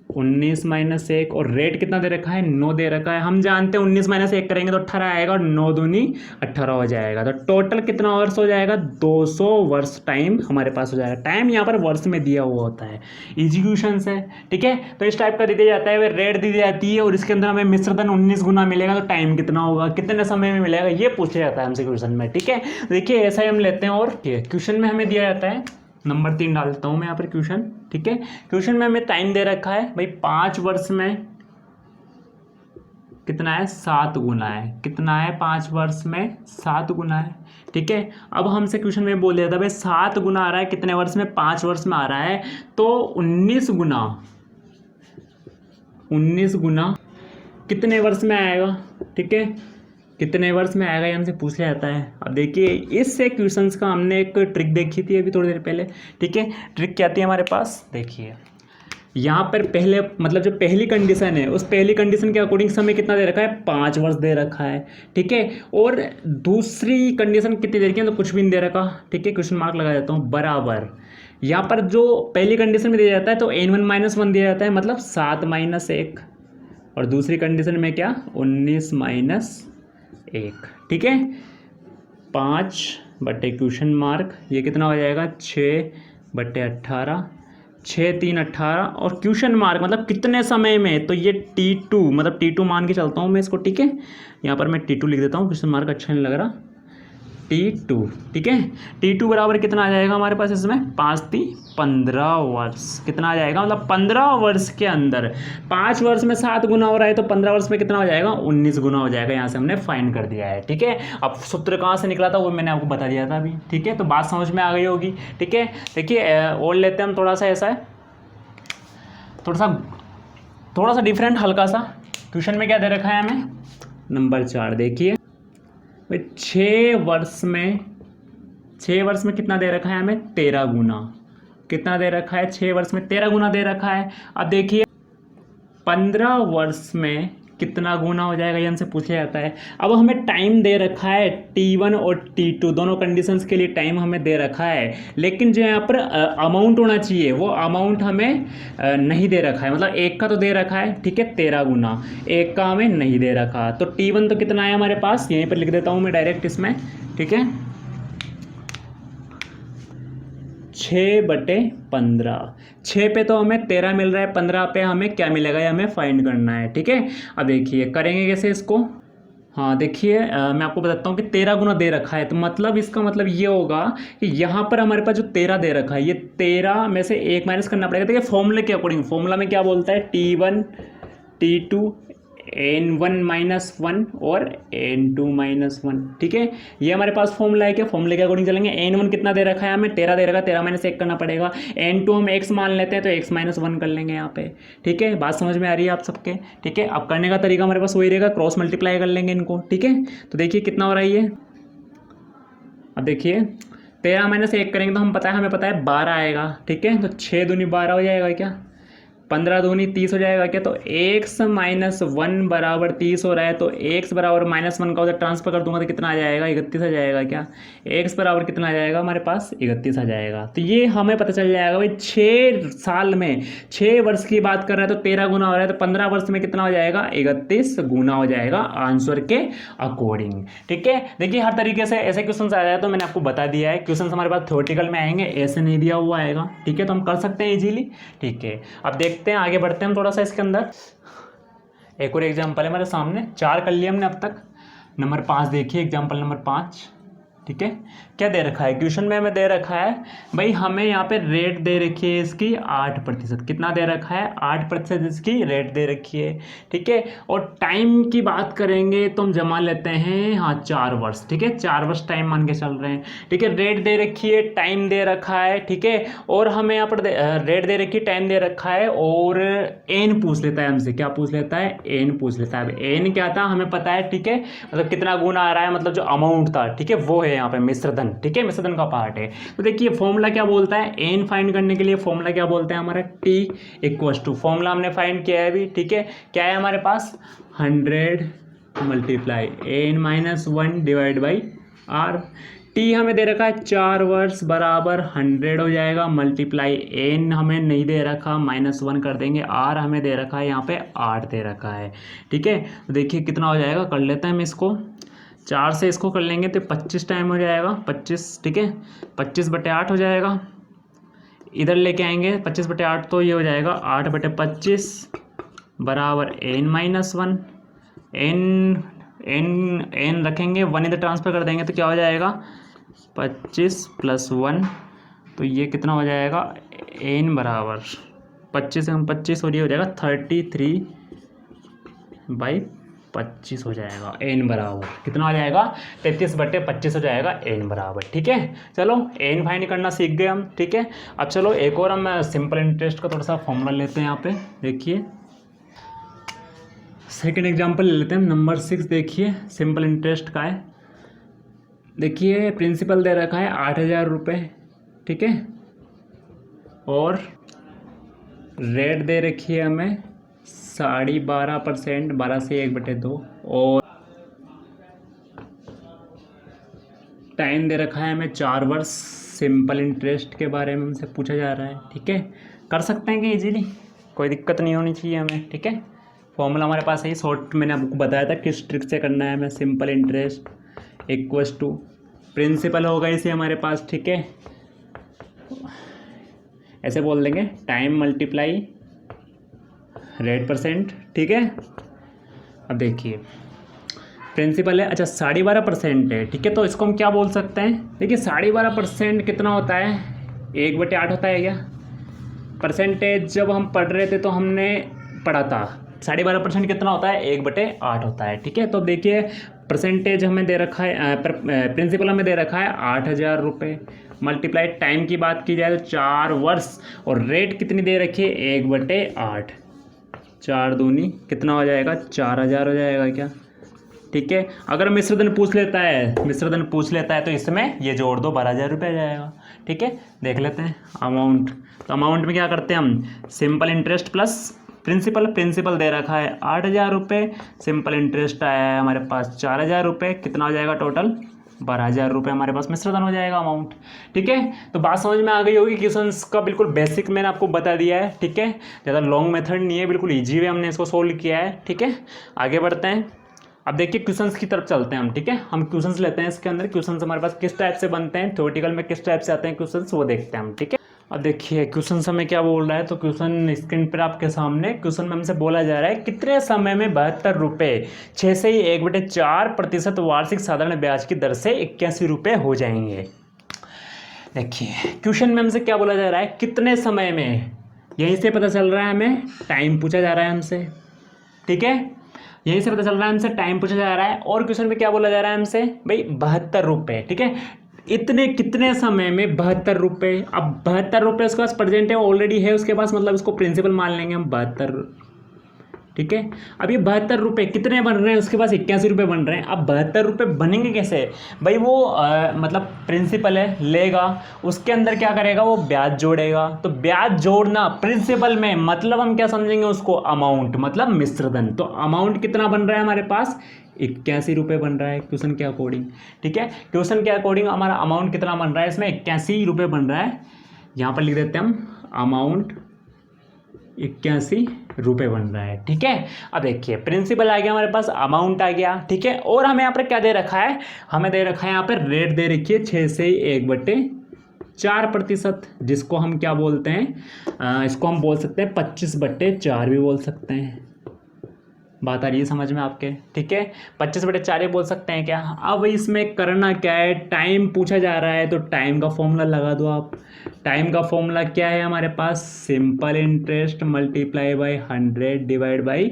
19 माइनस 1, और रेट कितना दे रखा है, 9 दे रखा है। हम जानते हैं 19 माइनस 1 करेंगे तो 18 आएगा, और 9 दूनी 18 हो जाएगा। तो टोटल कितना वर्ष हो जाएगा, 200 वर्ष टाइम हमारे पास हो जाएगा। टाइम यहाँ पर वर्ष में दिया हुआ होता है, एग्जीक्यूशंस है। ठीक है, तो इस टाइप का दे दिया जाता है, रेट दी जाती है और इसके अंदर हमें मिश्रधन 19 गुना मिलेगा, तो टाइम कितना होगा, कितने समय में मिलेगा, ये पूछा जाता है हमसे क्वेश्चन में। ठीक है, देखिए ऐसा ही हम लेते हैं, और क्वेश्चन में हमें दिया जाता है नंबर 3 डालता हूँ मैं यहाँ पर क्वेश्चन। ठीक है, क्वेश्चन में हमें टाइम दे रखा है भाई 5 वर्ष में कितना है, 7 गुना है। कितना है, 5 वर्ष में 7 गुना है। ठीक है, अब हमसे क्वेश्चन में बोल दिया था भाई 7 गुना आ रहा है कितने वर्ष में, 5 वर्ष में आ रहा है, तो 19 गुना कितने वर्ष में आएगा। ठीक है, कितने वर्ष में आएगा ये हमसे पूछा जाता है। अब देखिए इससे क्वेश्चंस का हमने एक ट्रिक देखी थी अभी थोड़ी देर पहले। ठीक है, ट्रिक क्या आती है हमारे पास, देखिए यहाँ पर पहले मतलब जो पहली कंडीशन है उस पहली कंडीशन के अकॉर्डिंग समय कितना दे रखा है, 5 वर्ष दे रखा है। ठीक है, और दूसरी कंडीशन कितनी दे रखी है, तो कुछ भी नहीं दे रखा। ठीक है, क्वेश्चन मार्क लगा देता हूँ, बराबर यहाँ पर जो पहली कंडीशन में दिया जाता है तो n1 - 1 दिया जाता है, मतलब 7 - 1, और दूसरी कंडीशन में क्या, 19 - 1। ठीक है, 5 बटे क्वेश्चन मार्क, ये कितना हो जाएगा, 6 बटे 18, 6 3 18, और क्वेश्चन मार्क मतलब कितने समय में, तो ये T2 मतलब T2 मान के चलता हूँ मैं इसको। ठीक है, यहाँ पर मैं T2 लिख देता हूँ, क्वेश्चन मार्क अच्छा नहीं लग रहा, T2। ठीक है, T2 बराबर कितना आ जाएगा हमारे पास इसमें, 5 3 15 वर्ष। कितना आ जाएगा, मतलब 15 वर्ष के अंदर 5 वर्ष में 7 गुना हो रहा है, तो 15 वर्ष में कितना हो जाएगा, 19 गुना हो जाएगा। यहाँ से हमने फाइंड कर दिया है। ठीक है, अब सूत्र कहाँ से निकला था वो मैंने आपको बता दिया था अभी। ठीक है, तो बात समझ में आ गई होगी। ठीक है, देखिए और लेते हैं हम थोड़ा सा, ऐसा है थोड़ा सा डिफरेंट हल्का सा। क्वेश्चन में क्या दे रखा है हमें, नंबर 4 देखिए, 6 वर्ष में कितना दे रखा है हमें, 13 गुना। कितना दे रखा है, 6 वर्ष में 13 गुना दे रखा है। अब देखिए 15 वर्ष में कितना गुना हो जाएगा, ये हमसे पूछा जाता है। अब हमें टाइम दे रखा है T1 और T2 दोनों कंडीशंस के लिए टाइम हमें दे रखा है, लेकिन जो यहाँ पर अमाउंट होना चाहिए वो अमाउंट हमें नहीं दे रखा है। मतलब एक का तो दे रखा है, ठीक है, 13 गुना, एक का हमें नहीं दे रखा। तो T1 तो कितना है हमारे पास, यहीं पर लिख देता हूँ मैं डायरेक्ट इसमें। ठीक है, 6 बटे 15, 6 पे तो हमें 13 मिल रहा है, 15 पे हमें क्या मिलेगा ये हमें फाइंड करना है। ठीक है, अब देखिए करेंगे कैसे इसको। हाँ देखिए मैं आपको बताता हूँ कि 13 गुना दे रखा है, तो मतलब इसका मतलब ये होगा कि यहाँ पर हमारे पास जो 13 दे रखा है, ये 13 में से 1 माइनस करना पड़ेगा। देखिए फॉर्मूले के अकॉर्डिंग, फॉर्मूला में क्या बोलता है, T1 T2 n1 - 1 और n2 - 1। ठीक है, ये हमारे पास फॉर्मूला है। क्या फॉर्मूले के अकॉर्डिंग चलेंगे। n1 कितना दे रखा है हमें, 13 दे रखा है, 13 - 1 करना पड़ेगा। n2 हम x मान लेते हैं तो x - 1 कर लेंगे यहाँ पे। ठीक है, बात समझ में आ रही है आप सबके। ठीक है, अब करने का तरीका हमारे पास वही रहेगा, क्रॉस मल्टीप्लाई कर लेंगे इनको। ठीक है, तो देखिए कितना हो रहा है ये, अब देखिए 13 - 1 करेंगे तो हमें पता है 12 आएगा। ठीक है, तो 6 दूनी 12 हो जाएगा क्या, 15 दूनी 30 हो जाएगा क्या, तो x - 1 बराबर 30 हो रहा है, तो x बराबर -1 का उधर ट्रांसफर कर दूंगा तो कितना आ जाएगा, 31 आ जाएगा क्या, x बराबर कितना आ जाएगा हमारे पास, 31 आ जाएगा। तो ये हमें पता चल जाएगा भाई 6 साल में 6 वर्ष की बात कर रहा है तो 13 गुना हो रहा है, तो 15 वर्ष में कितना हो जाएगा, 31 गुना हो जाएगा आंसर के अकॉर्डिंग। ठीक है, देखिए हर तरीके से ऐसे क्वेश्चन आ जाए तो मैंने आपको बता दिया है। क्वेश्चन हमारे पास थ्योरेटिकल में आएंगे, ऐसे नहीं दिया हुआ आएगा। ठीक है, तो हम कर सकते हैं इजीली। ठीक है, अब देखते हैं आगे बढ़ते हैं हम थोड़ा सा इसके अंदर। एक और एग्जांपल है हमारे सामने, 4 कर लिए हमने अब तक। नंबर 5 देखिए, एग्जांपल नंबर 5। ठीक है, क्या दे रखा है क्वेश्चन में हमें दे रखा है भाई, हमें यहाँ पे रेट दे रखी है इसकी 8%। कितना दे रखा है? 8% इसकी रेट दे रखी है, ठीक है। और टाइम की बात करेंगे तो हम जमा लेते हैं, हाँ 4 वर्ष, ठीक है, 4 वर्ष टाइम मान के चल रहे हैं, ठीक है। रेट दे रखी है, टाइम दे रखा है, ठीक है, और हमें यहाँ पर रेट दे रखी है, टाइम दे रखा है, और एन पूछ लेता है हमसे। क्या पूछ लेता है? एन पूछ लेता है। अब एन क्या था हमें पता है, ठीक है, मतलब कितना गुना आ रहा है, मतलब जो अमाउंट था, ठीक है, वो है यहाँ पे मिश्रधन, ठीक है, मिश्रधन का पार्ट है। तो देखिए फॉर्मूला क्या बोलता है, एन फाइंड करने के लिए फॉर्मूला क्या बोलता है हमारा, टी इक्वल्स टू, फॉर्मूला हमने फाइंड किया है अभी, ठीक है, क्या है हमारे पास 100 multiply n minus 1 divide by R. T हमें दे रखा है 4 वर्ष बराबर 100 हो जाएगा, मल्टीप्लाई एन हमें नहीं दे रखा, -1 कर देंगे, आर हमें दे रखा है यहाँ पे 8 दे रखा है, ठीक है। तो देखिए कितना हो जाएगा, कर लेते हैं हम इसको, 4 से इसको कर लेंगे तो 25 टाइम हो जाएगा, 25, ठीक है, 25/8 हो जाएगा। इधर लेके आएंगे 25/8 तो ये हो जाएगा 8/25 बराबर n-1। एन रखेंगे, 1 इधर ट्रांसफर कर देंगे तो क्या हो जाएगा 25 + 1, तो ये कितना हो जाएगा, n बराबर 25 और ये हो जाएगा 33/25 हो जाएगा, n बराबर कितना हो जाएगा 33/25 हो जाएगा n बराबर, ठीक है। चलो n फाइंड करना सीख गए हम, ठीक है। अब चलो एक और हम सिंपल इंटरेस्ट का थोड़ा सा फॉर्मूला लेते हैं यहाँ पे, देखिए सेकेंड एग्जाम्पल ले लेते हैं, नंबर 6 देखिए, सिंपल इंटरेस्ट का है। देखिए प्रिंसिपल दे रखा है 8,000 रुपये, ठीक है, और रेट दे रखी है हमें 12.5%, 12 से 1/2, और टाइम दे रखा है हमें 4 वर्ष। सिंपल इंटरेस्ट के बारे में हमसे पूछा जा रहा है, ठीक है, कर सकते हैं कि इजीली, कोई दिक्कत नहीं होनी चाहिए हमें, ठीक है। फॉर्मूला हमारे पास है, शॉर्ट मैंने आपको बताया था किस ट्रिक से करना है हमें। Simple interest equals to principal होगा इसे हमारे पास, ठीक है, ऐसे बोल देंगे टाइम मल्टीप्लाई रेट %, ठीक है। अब देखिए प्रिंसिपल है, अच्छा 12.5% है, ठीक है, तो इसको हम क्या बोल सकते हैं, देखिए 12.5% कितना होता है, 1/8 होता है क्या। परसेंटेज जब हम पढ़ रहे थे तो हमने पढ़ा था 12.5% कितना होता है, 1/8 होता है, ठीक है। तो देखिए परसेंटेज हमें दे रखा है, प्रिंसिपल हमें दे रखा है 8,000 रुपये, मल्टीप्लाई टाइम की बात की जाए तो 4 वर्ष, और रेट कितनी दे रखी है 1/8, 4 दूनी कितना हो जाएगा 4,000 हो जाएगा क्या, ठीक है। अगर मिश्रधन पूछ लेता है तो इसमें ये जोड़ दो, 12,000 रुपये आ जाएगा, ठीक है। देख लेते हैं अमाउंट, तो अमाउंट में क्या करते हैं हम, सिंपल इंटरेस्ट प्लस प्रिंसिपल दे रखा है 8,000 रुपये, सिंपल इंटरेस्ट आया है हमारे पास 4,000 रुपये, कितना हो जाएगा टोटल 12,000 रुपये हमारे पास मिश्रधन हो जाएगा अमाउंट, ठीक है। तो बात समझ में आ गई होगी, क्वेश्चंस का बिल्कुल बेसिक मैंने आपको बता दिया है, ठीक है, ज़्यादा लॉन्ग मेथड नहीं है, बिल्कुल ईजी वे हमने इसको सोल्व किया है, ठीक है। आगे बढ़ते हैं, अब देखिए क्वेश्चंस की तरफ चलते हैं हम, ठीक है। हम क्वेश्चंस लेते हैं, इसके अंदर क्वेश्चंस हमारे पास किस टाइप से बनते हैं, थ्योरेटिकल में किस टाइप से आते हैं क्वेश्चंस, वो देखते हैं हम, ठीक है। अब देखिए क्वेश्चन हमें क्या बोल रहा है, तो क्वेश्चन स्क्रीन पर आपके सामने, क्वेश्चन में हमसे बोला जा रहा है कितने समय में 72 रुपये 6 से 1/4% वार्षिक साधारण ब्याज की दर से 81 रुपये हो जाएंगे। देखिए क्वेश्चन में हमसे क्या बोला जा रहा है, कितने समय में, यहीं से पता चल रहा है हमें टाइम पूछा जा रहा है हमसे, ठीक है, यहीं से पता चल रहा है हमसे टाइम पूछा जा रहा है। और क्वेश्चन में क्या बोला जा रहा है हमसे, भाई 72 रुपये, ठीक है, इतने कितने समय में 72 रुपये। अब 72 रुपये उसके पास प्रेजेंट है, ऑलरेडी है उसके पास, मतलब इसको प्रिंसिपल मान लेंगे हम 72, ठीक है। अब ये 72 रुपये कितने बन रहे हैं, उसके पास 81 रुपये बन रहे हैं। अब 72 रुपये बनेंगे कैसे भाई, वो मतलब प्रिंसिपल है लेगा, उसके अंदर क्या करेगा, वो ब्याज जोड़ेगा। तो ब्याज जोड़ना प्रिंसिपल में, मतलब हम क्या समझेंगे उसको, अमाउंट, मतलब मिश्रधन। तो अमाउंट कितना बन रहा है हमारे पास, 81 रुपये बन रहा है क्वेश्चन के अकॉर्डिंग, ठीक है। क्वेश्चन के अकॉर्डिंग हमारा अमाउंट कितना बन रहा है, इसमें 81 रुपये बन रहा है। यहाँ पर लिख देते हैं हम अमाउंट 81 रुपये बन रहा है, ठीक है। अब देखिए प्रिंसिपल आ गया हमारे पास, अमाउंट आ गया, ठीक है। और हमें यहाँ पर क्या दे रखा है, हमें दे रखा है यहाँ पर रेट दे रखी है 6 से 1/4%, जिसको हम क्या बोलते हैं, इसको हम बोल सकते हैं 25/4 भी बोल सकते हैं, बात आ रही है समझ में आपके? ठीक है, 25/4 बोल सकते हैं क्या? अब इसमें करना क्या है, टाइम पूछा जा रहा है तो टाइम का फॉर्मूला लगा दो आप। टाइम का फॉर्मूला क्या है हमारे पास? Simple interest multiply by 100 divide by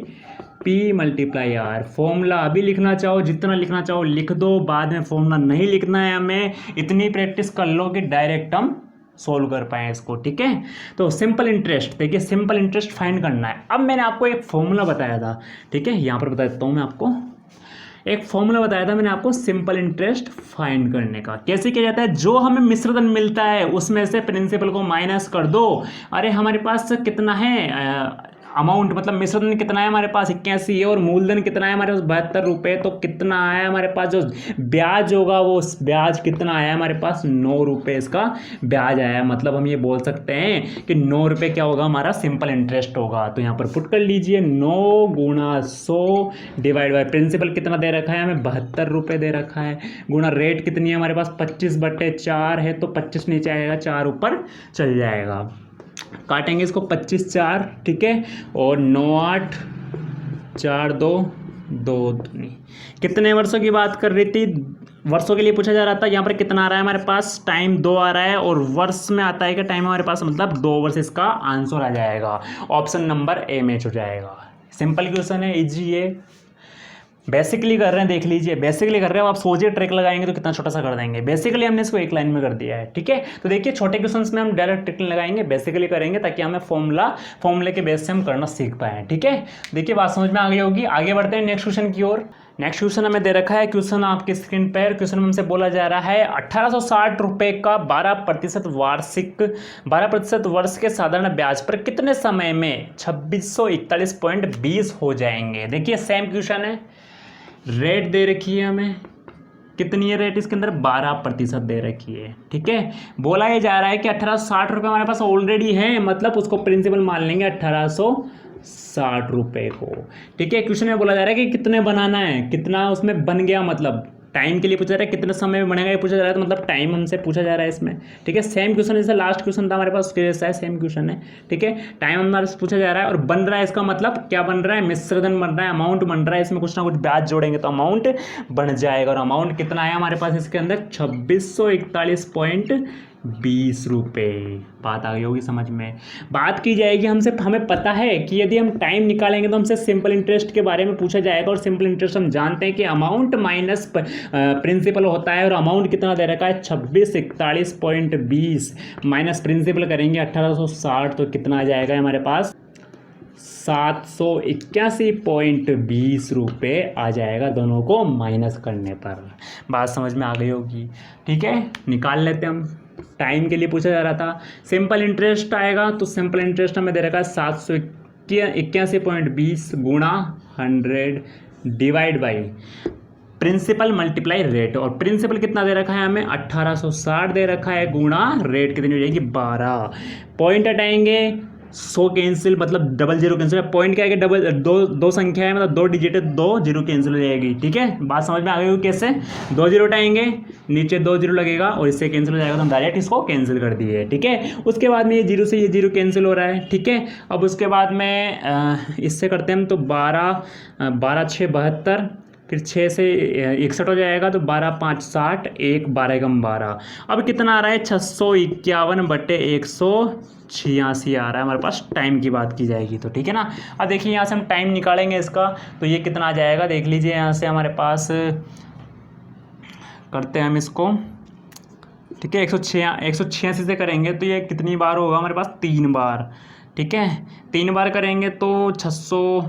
P multiply R. Formula अभी लिखना चाहो, जितना लिखना चाहो लिख दो, बाद में फॉर्मूला नहीं लिखना है हमें। इतनी प्रैक्टिस कर लो कि डायरेक्ट हम सोल्व कर पाए इसको। ठीक है, तो सिंपल इंटरेस्ट, देखिए सिंपल इंटरेस्ट फाइंड करना है। अब मैंने आपको एक फॉर्मूला बताया था, ठीक है, यहाँ पर बता देता हूँ मैं आपको। एक फॉर्मूला बताया था मैंने आपको सिंपल इंटरेस्ट फाइंड करने का। कैसे किया जाता है? जो हमें मिश्रधन मिलता है उसमें से प्रिंसिपल को माइनस कर दो। अरे हमारे पास कितना है अमाउंट, मतलब मिश्रधन कितना है हमारे पास? 81 है, और मूलधन कितना है हमारे पास? 72 रुपये। तो कितना आया हमारे पास? जो ब्याज होगा वो ब्याज कितना आया हमारे पास? 9 रुपये इसका ब्याज आया। मतलब हम ये बोल सकते हैं कि 9 रुपये क्या होगा हमारा? सिंपल इंटरेस्ट होगा। तो यहाँ पर पुट कर लीजिए, 9 गुणा 100 डिवाइड बाई प्रिंसिपल कितना दे रखा है हमें? 72 रुपये दे रखा है, गुणा रेट कितनी है हमारे पास? 25/4 है, तो 25 नीचे आएगा, 4 ऊपर चल जाएगा। काटेंगे इसको 25/4, ठीक है, और 9 8 4 2 2 दूनी। कितने वर्षों की बात कर रही थी? वर्षों के लिए पूछा जा रहा था। यहाँ पर कितना आ रहा है हमारे पास? टाइम 2 आ रहा है, और वर्ष में आता है कि टाइम हमारे पास, मतलब 2 वर्ष इसका आंसर आ जाएगा। ऑप्शन नंबर ए मैच हो जाएगा। सिंपल क्वेश्चन है, इजी है, बेसिकली कर रहे हैं, देख लीजिए। बेसिकली कर रहे हो आप, सोचिए ट्रिक लगाएंगे तो कितना छोटा सा कर देंगे। बेसिकली हमने इसको एक लाइन में कर दिया है, ठीक है। तो देखिए छोटे क्वेश्चंस में हम डायरेक्ट ट्रिक लगाएंगे, बेसिकली करेंगे, ताकि हमें फॉर्मूले के बेस से हम करना सीख पाएं, ठीक है। देखिए बात समझ में आ गई होगी। आगे बढ़ते हैं नेक्स्ट क्वेश्चन की ओर। नेक्स्ट क्वेश्चन हमें दे रखा है, क्वेश्चन आपकी स्क्रीन पर। क्वेश्चन में हमसे बोला जा रहा है 1860 रुपये का 12% वार्षिक 12% वर्ष के साधारण ब्याज पर कितने समय में 2641.20 हो जाएंगे। देखिए सेम क्वेश्चन है, रेट दे रखी है हमें, कितनी है रेट इसके अंदर? 12% दे रखी है, ठीक है। बोला ये जा रहा है कि 1860 रुपये हमारे पास ऑलरेडी है, मतलब उसको प्रिंसिपल मान लेंगे 1860 रुपये को, ठीक है। क्वेश्चन में बोला जा रहा है कि कितने बनाना है, कितना उसमें बन गया, मतलब टाइम के लिए पूछा जा रहा है, कितने समय में बनेगा ये पूछा जा रहा है, तो मतलब टाइम हमसे पूछा जा रहा है इसमें, ठीक है। सेम क्वेश्चन जैसे लास्ट क्वेश्चन था हमारे पास, उसके जैसा है, सेम क्वेश्चन है, ठीक है। टाइम हमारे से पूछा जा रहा है और बन रहा है, इसका मतलब क्या बन रहा है? मिश्रधन बन रहा है, अमाउंट बन रहा है। इसमें कुछ ना कुछ ब्याज जोड़ेंगे तो अमाउंट बन जाएगा, और अमाउंट कितना आया हमारे पास इसके अंदर? 2641.20 रुपये। बात आ गई होगी समझ में। बात की जाएगी हमसे, हमें पता है कि यदि हम टाइम निकालेंगे तो हमसे सिंपल इंटरेस्ट के बारे में पूछा जाएगा, और सिंपल इंटरेस्ट हम जानते हैं कि अमाउंट माइनस प्रिंसिपल होता है, और अमाउंट कितना दे रखा है? 2641.20 माइनस प्रिंसिपल करेंगे 1860, तो कितना आ जाएगा हमारे पास? 781.20 रुपये आ जाएगा, दोनों को माइनस करने पर। बात समझ में आ गई होगी, ठीक है। निकाल लेते हैं हम, टाइम के लिए पूछा जा रहा था। सिंपल इंटरेस्ट आएगा, तो सिंपल इंटरेस्ट हमें दे रखा है 781.20 गुणा 100 divide by principal multiply rate, और प्रिंसिपल कितना दे रखा है हमें? 1860 दे रखा है, गुणा रेट कितनी हो जाएगी? 12। पॉइंट हटाएंगे, 100 कैंसिल, मतलब डबल जीरो कैंसिल। पॉइंट क्या है कि डबल दो संख्या है, मतलब 2 डिजिट है, 2 जीरो कैंसिल हो जाएगी, ठीक है। बात समझ में आ गई होगी कैसे? 2 जीरो उठाएंगे, नीचे 2 जीरो लगेगा और इससे कैंसिल हो जाएगा, तो हम डायरेक्ट इसको कैंसिल कर दिए, ठीक है। उसके बाद में ये जीरो से ये जीरो कैंसिल हो रहा है, ठीक है। अब उसके बाद में इससे करते हैं हम, तो 12 6 72, फिर 6 से 61 हो जाएगा, तो 12 5 60, 1 12 एकम 12। अब कितना आ रहा है? 651/186 आ रहा है हमारे पास, टाइम की बात की जाएगी तो, ठीक है ना। अब देखिए यहाँ से हम टाइम निकालेंगे इसका, तो ये कितना आ जाएगा देख लीजिए। यहाँ से हमारे पास करते हैं हम इसको, ठीक है। 186 से करेंगे तो ये कितनी बार होगा हमारे पास? 3 बार, ठीक है। 3 बार करेंगे तो 600,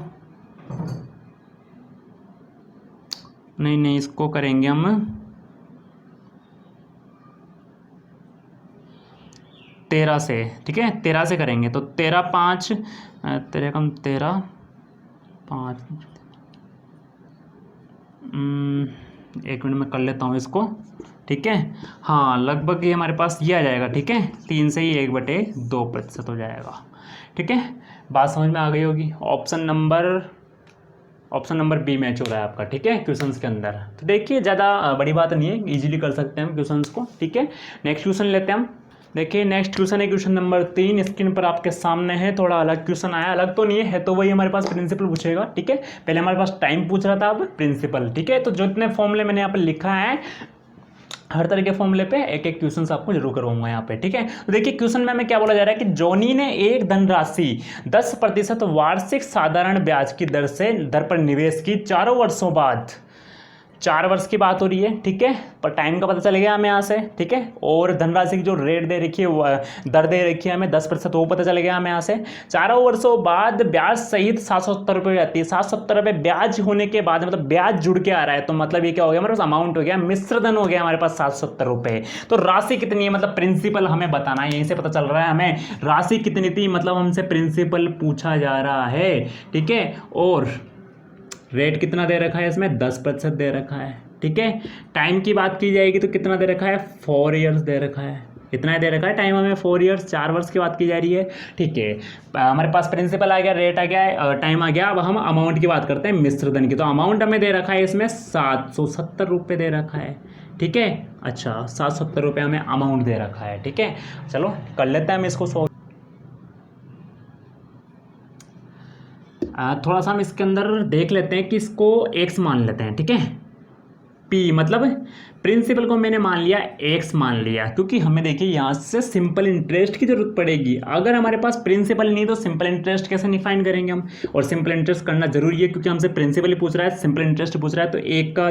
नहीं इसको करेंगे हम 13 से, ठीक है। 13 से करेंगे तो 13 5 13 कम 13 5, एक मिनट में कर लेता हूँ इसको, ठीक है। हाँ लगभग ये हमारे पास ये आ जाएगा, ठीक है। 3 से ही 1/2% हो जाएगा, ठीक है। बात समझ में आ गई होगी। ऑप्शन नंबर बी मैच हो रहा है आपका, ठीक है, क्वेश्चंस के अंदर। तो देखिए ज़्यादा बड़ी बात नहीं है, इजीली कर सकते हैं हम क्वेश्चंस को, ठीक है। नेक्स्ट क्वेश्चन लेते हैं हम। देखिए नेक्स्ट क्वेश्चन है क्वेश्चन नंबर 3, स्क्रीन पर आपके सामने है। थोड़ा अलग क्वेश्चन आया, अलग तो नहीं है तो वही हमारे पास प्रिंसिपल पूछेगा, ठीक है। पहले हमारे पास टाइम पूछ रहा था, अब प्रिंसिपल, ठीक है। तो जो इतने फॉर्मूले मैंने यहाँ पर लिखा है, हर तरह के फॉर्मूले पे एक एक क्वेश्चन आपको जरूर करवाऊंगा यहाँ पे, ठीक है। तो देखिए क्वेश्चन में हमें क्या बोला जा रहा है कि जॉनी ने एक धनराशि 10% वार्षिक साधारण ब्याज की दर से दर पर निवेश की 4 वर्षों बाद। 4 वर्ष की बात हो रही है, ठीक है। पर टाइम का पता चल गया हमें यहाँ से, ठीक है। और धनराशि की जो रेट दे रखी है, दर दे रखी है हमें 10%, वो पता चल गया हमें यहाँ से। 4 वर्षों बाद ब्याज सहित 770 रुपये हो जाती है। 770 रुपये ब्याज होने के बाद, मतलब ब्याज जुड़ के आ रहा है, तो मतलब ये क्या हो गया हमारे पास, अमाउंट हो गया, मिश्र धन हो गया हमारे पास 770 रुपये। तो राशि कितनी है, मतलब प्रिंसिपल हमें बताना है, यहीं से पता चल रहा है हमें राशि कितनी थी, मतलब हमसे प्रिंसिपल पूछा जा रहा है, ठीक है। और रेट कितना दे रखा है इसमें, 10% दे रखा है, ठीक है। टाइम की बात की जाएगी तो कितना दे रखा है, 4 ईयर्स दे रखा है, इतना ही दे रखा है टाइम हमें, 4 ईयर्स, 4 वर्ष की बात की जा रही है, ठीक है। हमारे पास प्रिंसिपल आ गया, रेट आ गया, टाइम आ गया। अब हम अमाउंट की बात करते हैं, मिश्र धन की। तो अमाउंट हमें दे रखा है इसमें 770 रुपये दे रखा है, ठीक है। अच्छा 770 रुपये हमें अमाउंट दे रखा है, ठीक है। चलो कर लेते हैं हम इसको थोड़ा सा हम इसके अंदर देख लेते हैं कि इसको एक्स मान लेते हैं, ठीक है। पी मतलब प्रिंसिपल को मैंने मान लिया एक्स मान लिया, क्योंकि हमें देखिए यहाँ से सिंपल इंटरेस्ट की जरूरत पड़ेगी। अगर हमारे पास प्रिंसिपल नहीं तो सिंपल इंटरेस्ट कैसे डिफाइन करेंगे हम, और सिंपल इंटरेस्ट करना जरूरी है क्योंकि हमसे प्रिंसिपल ही पूछ रहा है, सिंपल इंटरेस्ट पूछ रहा है, तो एक का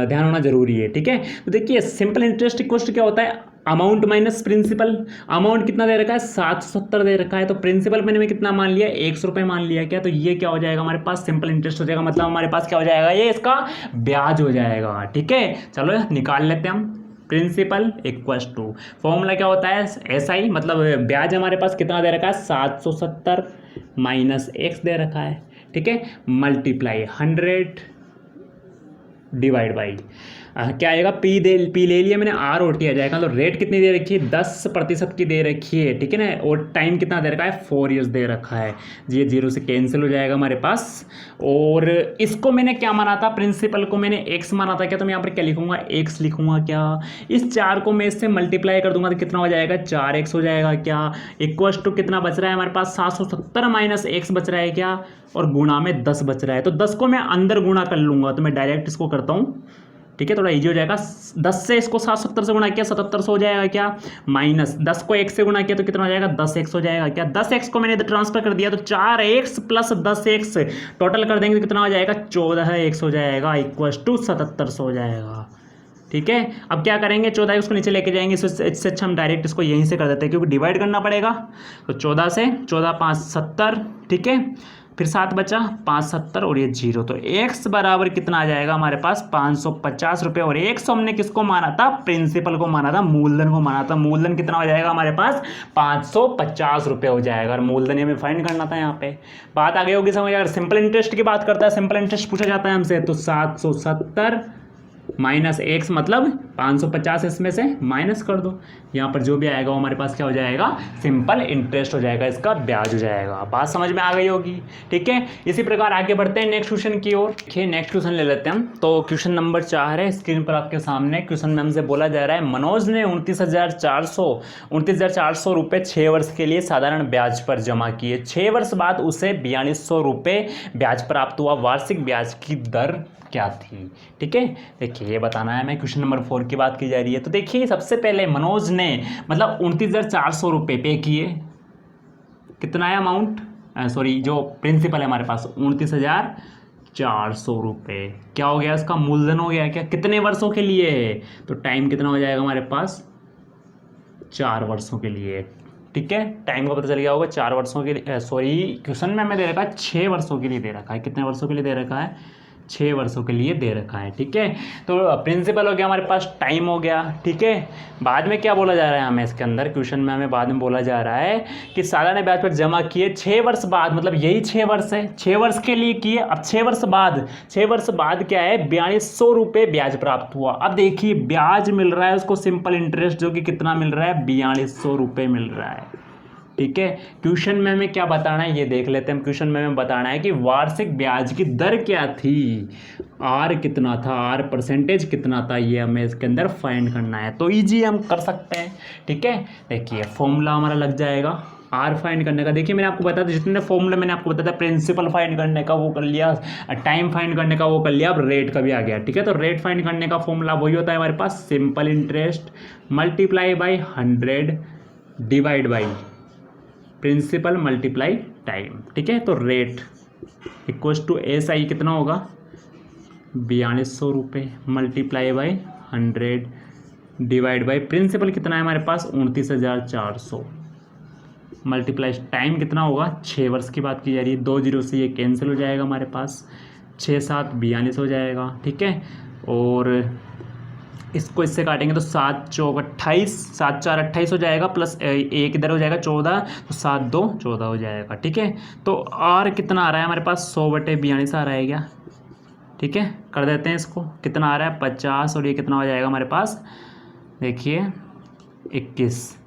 ध्यान होना जरूरी है, ठीक है। तो देखिए सिंपल इंटरेस्ट इक्वल क्या होता है, अमाउंट माइनस प्रिंसिपल। अमाउंट कितना दे रखा है, 770 दे रखा है, तो प्रिंसिपल मैंने कितना मान लिया, 100 रुपये मान लिया क्या, तो ये क्या हो जाएगा हमारे पास, सिंपल इंटरेस्ट हो जाएगा, मतलब हमारे पास क्या हो जाएगा, ये इसका ब्याज हो जाएगा, ठीक है। चलो निकाल लेते हैं हम। प्रिंसिपल इक्वल्स टू, फॉर्मूला क्या होता है, SI, मतलब ब्याज हमारे पास कितना दे रखा है, 770 माइनस एक्स दे रखा है, ठीक है, मल्टीप्लाई 100 डिवाइड बाई क्या आएगा, पी ले लिया मैंने, आर और टी आ जाएगा। तो रेट कितनी दे रखी है, 10% की दे रखी है, ठीक है ना। और टाइम कितना दे रखा है, 4 ईयर्स दे रखा है। ये 0 से कैंसिल हो जाएगा हमारे पास। और इसको मैंने क्या माना था, प्रिंसिपल को मैंने एक्स माना था क्या, तो मैं यहाँ पर क्या लिखूंगा, एक्स लिखूंगा क्या। इस 4 को मैं इससे मल्टीप्लाई कर दूंगा तो कितना हो जाएगा, 4x हो जाएगा क्या, इक्वल्स टू कितना बच रहा है हमारे पास, 770 माइनस एक्स बच रहा है क्या, और गुणा में 10 बच रहा है। तो 10 को मैं अंदर गुणा कर लूंगा, तो मैं डायरेक्ट इसको करता हूँ, ठीक है, थोड़ा इजी हो जाएगा। 10 से इसको 770 से गुणा किया 7700 हो जाएगा क्या, माइनस 10 को 1 से गुणा किया तो कितना हो जाएगा, 10x हो जाएगा क्या। 10x को मैंने इधर ट्रांसफर कर दिया तो 4x प्लस 10x टोटल कर देंगे तो कितना हो जाएगा, 14x हो जाएगा, इक्वल्स टू 7700 हो जाएगा, ठीक है। अब क्या करेंगे, 14 उसको नीचे लेके जाएंगे, इससे अच्छा हम डायरेक्ट इसको यहीं से कर देते हैं क्योंकि डिवाइड करना पड़ेगा। तो 14 से 14 5 70, ठीक है, फिर 7 बचा, 5 70 और ये 0, तो x बराबर कितना आ जाएगा हमारे पास, 550 रुपये। और 100 हमने किसको माना था, प्रिंसिपल को माना था, मूलधन को माना था। मूलधन कितना हो जाएगा हमारे पास, 550 रुपये हो जाएगा, और मूलधन हमें फाइंड करना था। यहाँ पे बात आगे होगी समझ। अगर सिंपल इंटरेस्ट की बात करता है, सिंपल इंटरेस्ट पूछा जाता है हमसे, तो 770 माइनस एक्स मतलब 550 इसमें से माइनस कर दो, यहाँ पर जो भी आएगा वो हमारे पास क्या हो जाएगा, सिंपल इंटरेस्ट हो जाएगा, इसका ब्याज हो जाएगा। बात समझ में आ गई होगी, ठीक है। इसी प्रकार आगे बढ़ते हैं नेक्स्ट क्वेश्चन की ओर। देखिए नेक्स्ट क्वेश्चन ले लेते हैं हम। तो क्वेश्चन नंबर 4 है स्क्रीन पर आपके सामने। क्वेश्चन में हमसे बोला जा रहा है, मनोज ने 29,400 रुपये 6 वर्ष के लिए साधारण ब्याज पर जमा किए। 6 वर्ष बाद उसे 4200 रुपये ब्याज प्राप्त हुआ। वार्षिक ब्याज की दर क्या थी, ठीक है। देखिए ये बताना है हमें। क्वेश्चन नंबर 4 की बात की जा रही है। तो देखिए सबसे पहले मनोज ने मतलब 29,400 रुपये पे किए। कितना है अमाउंट, सॉरी जो प्रिंसिपल है हमारे पास 29,400 रुपये। क्या हो गया, इसका मूलधन हो गया क्या, कितने वर्षों के लिए है, तो टाइम कितना हो जाएगा हमारे पास, 4 वर्षों के लिए, ठीक है। टाइम का पता चल गया होगा, 4 वर्षों के लिए, सॉरी क्वेश्चन में हमें दे रखा है 6 वर्षों के लिए दे रखा है। कितने वर्षों के लिए दे रखा है, 6 वर्षों के लिए दे रखा है, ठीक है। तो प्रिंसिपल हो गया हमारे पास, टाइम हो गया, ठीक है। बाद में क्या बोला जा रहा है हमें इसके अंदर, क्वेश्चन में हमें बाद में बोला जा रहा है कि सालाना ब्याज पर जमा किए 6 वर्ष बाद, मतलब यही 6 वर्ष है, 6 वर्ष के लिए किए। अब 6 वर्ष बाद क्या है, 4200 रुपये ब्याज प्राप्त हुआ। अब देखिए ब्याज मिल रहा है उसको, सिंपल इंटरेस्ट जो कि कितना मिल रहा है, 4200 रुपये मिल रहा है, ठीक है। क्वेश्चन में हमें क्या बताना है ये देख लेते हैं। क्वेश्चन में हमें बताना है कि वार्षिक ब्याज की दर क्या थी, आर कितना था, आर परसेंटेज कितना था, ये हमें इसके अंदर फाइंड करना है। तो इजी हम कर सकते हैं, ठीक है। देखिए फॉर्मूला हमारा लग जाएगा आर फाइंड करने का। देखिए मैंने आपको बताया था, जितने फॉर्मूले मैंने आपको बताया था, प्रिंसिपल फाइंड करने का वो कर लिया, टाइम फाइंड करने का वो कर लिया, अब रेट का भी आ गया, ठीक है। तो रेट फाइंड करने का फॉर्मूला वही होता है हमारे पास, simple interest multiply by 100 divide by principal multiply time, ठीक है। तो rate equals to S I कितना होगा 4200 रुपये multiply by 100 divide by principal कितना है हमारे पास 29,400 मल्टीप्लाई टाइम कितना होगा 6 वर्ष की बात की जा रही है, 2 जीरो से ये कैंसिल हो जाएगा हमारे पास, 6 7 42 हो जाएगा, ठीक है। और इसको इससे काटेंगे तो 7 चौक 28, 7 4 28 हो जाएगा, प्लस एक इधर हो जाएगा 14, तो 7 2 14 हो जाएगा, ठीक है। तो आर कितना आ रहा है हमारे पास 100/42 आ रहा है क्या, ठीक है। कर देते हैं इसको, कितना आ रहा है 50, और ये कितना हो जाएगा हमारे पास देखिए 21,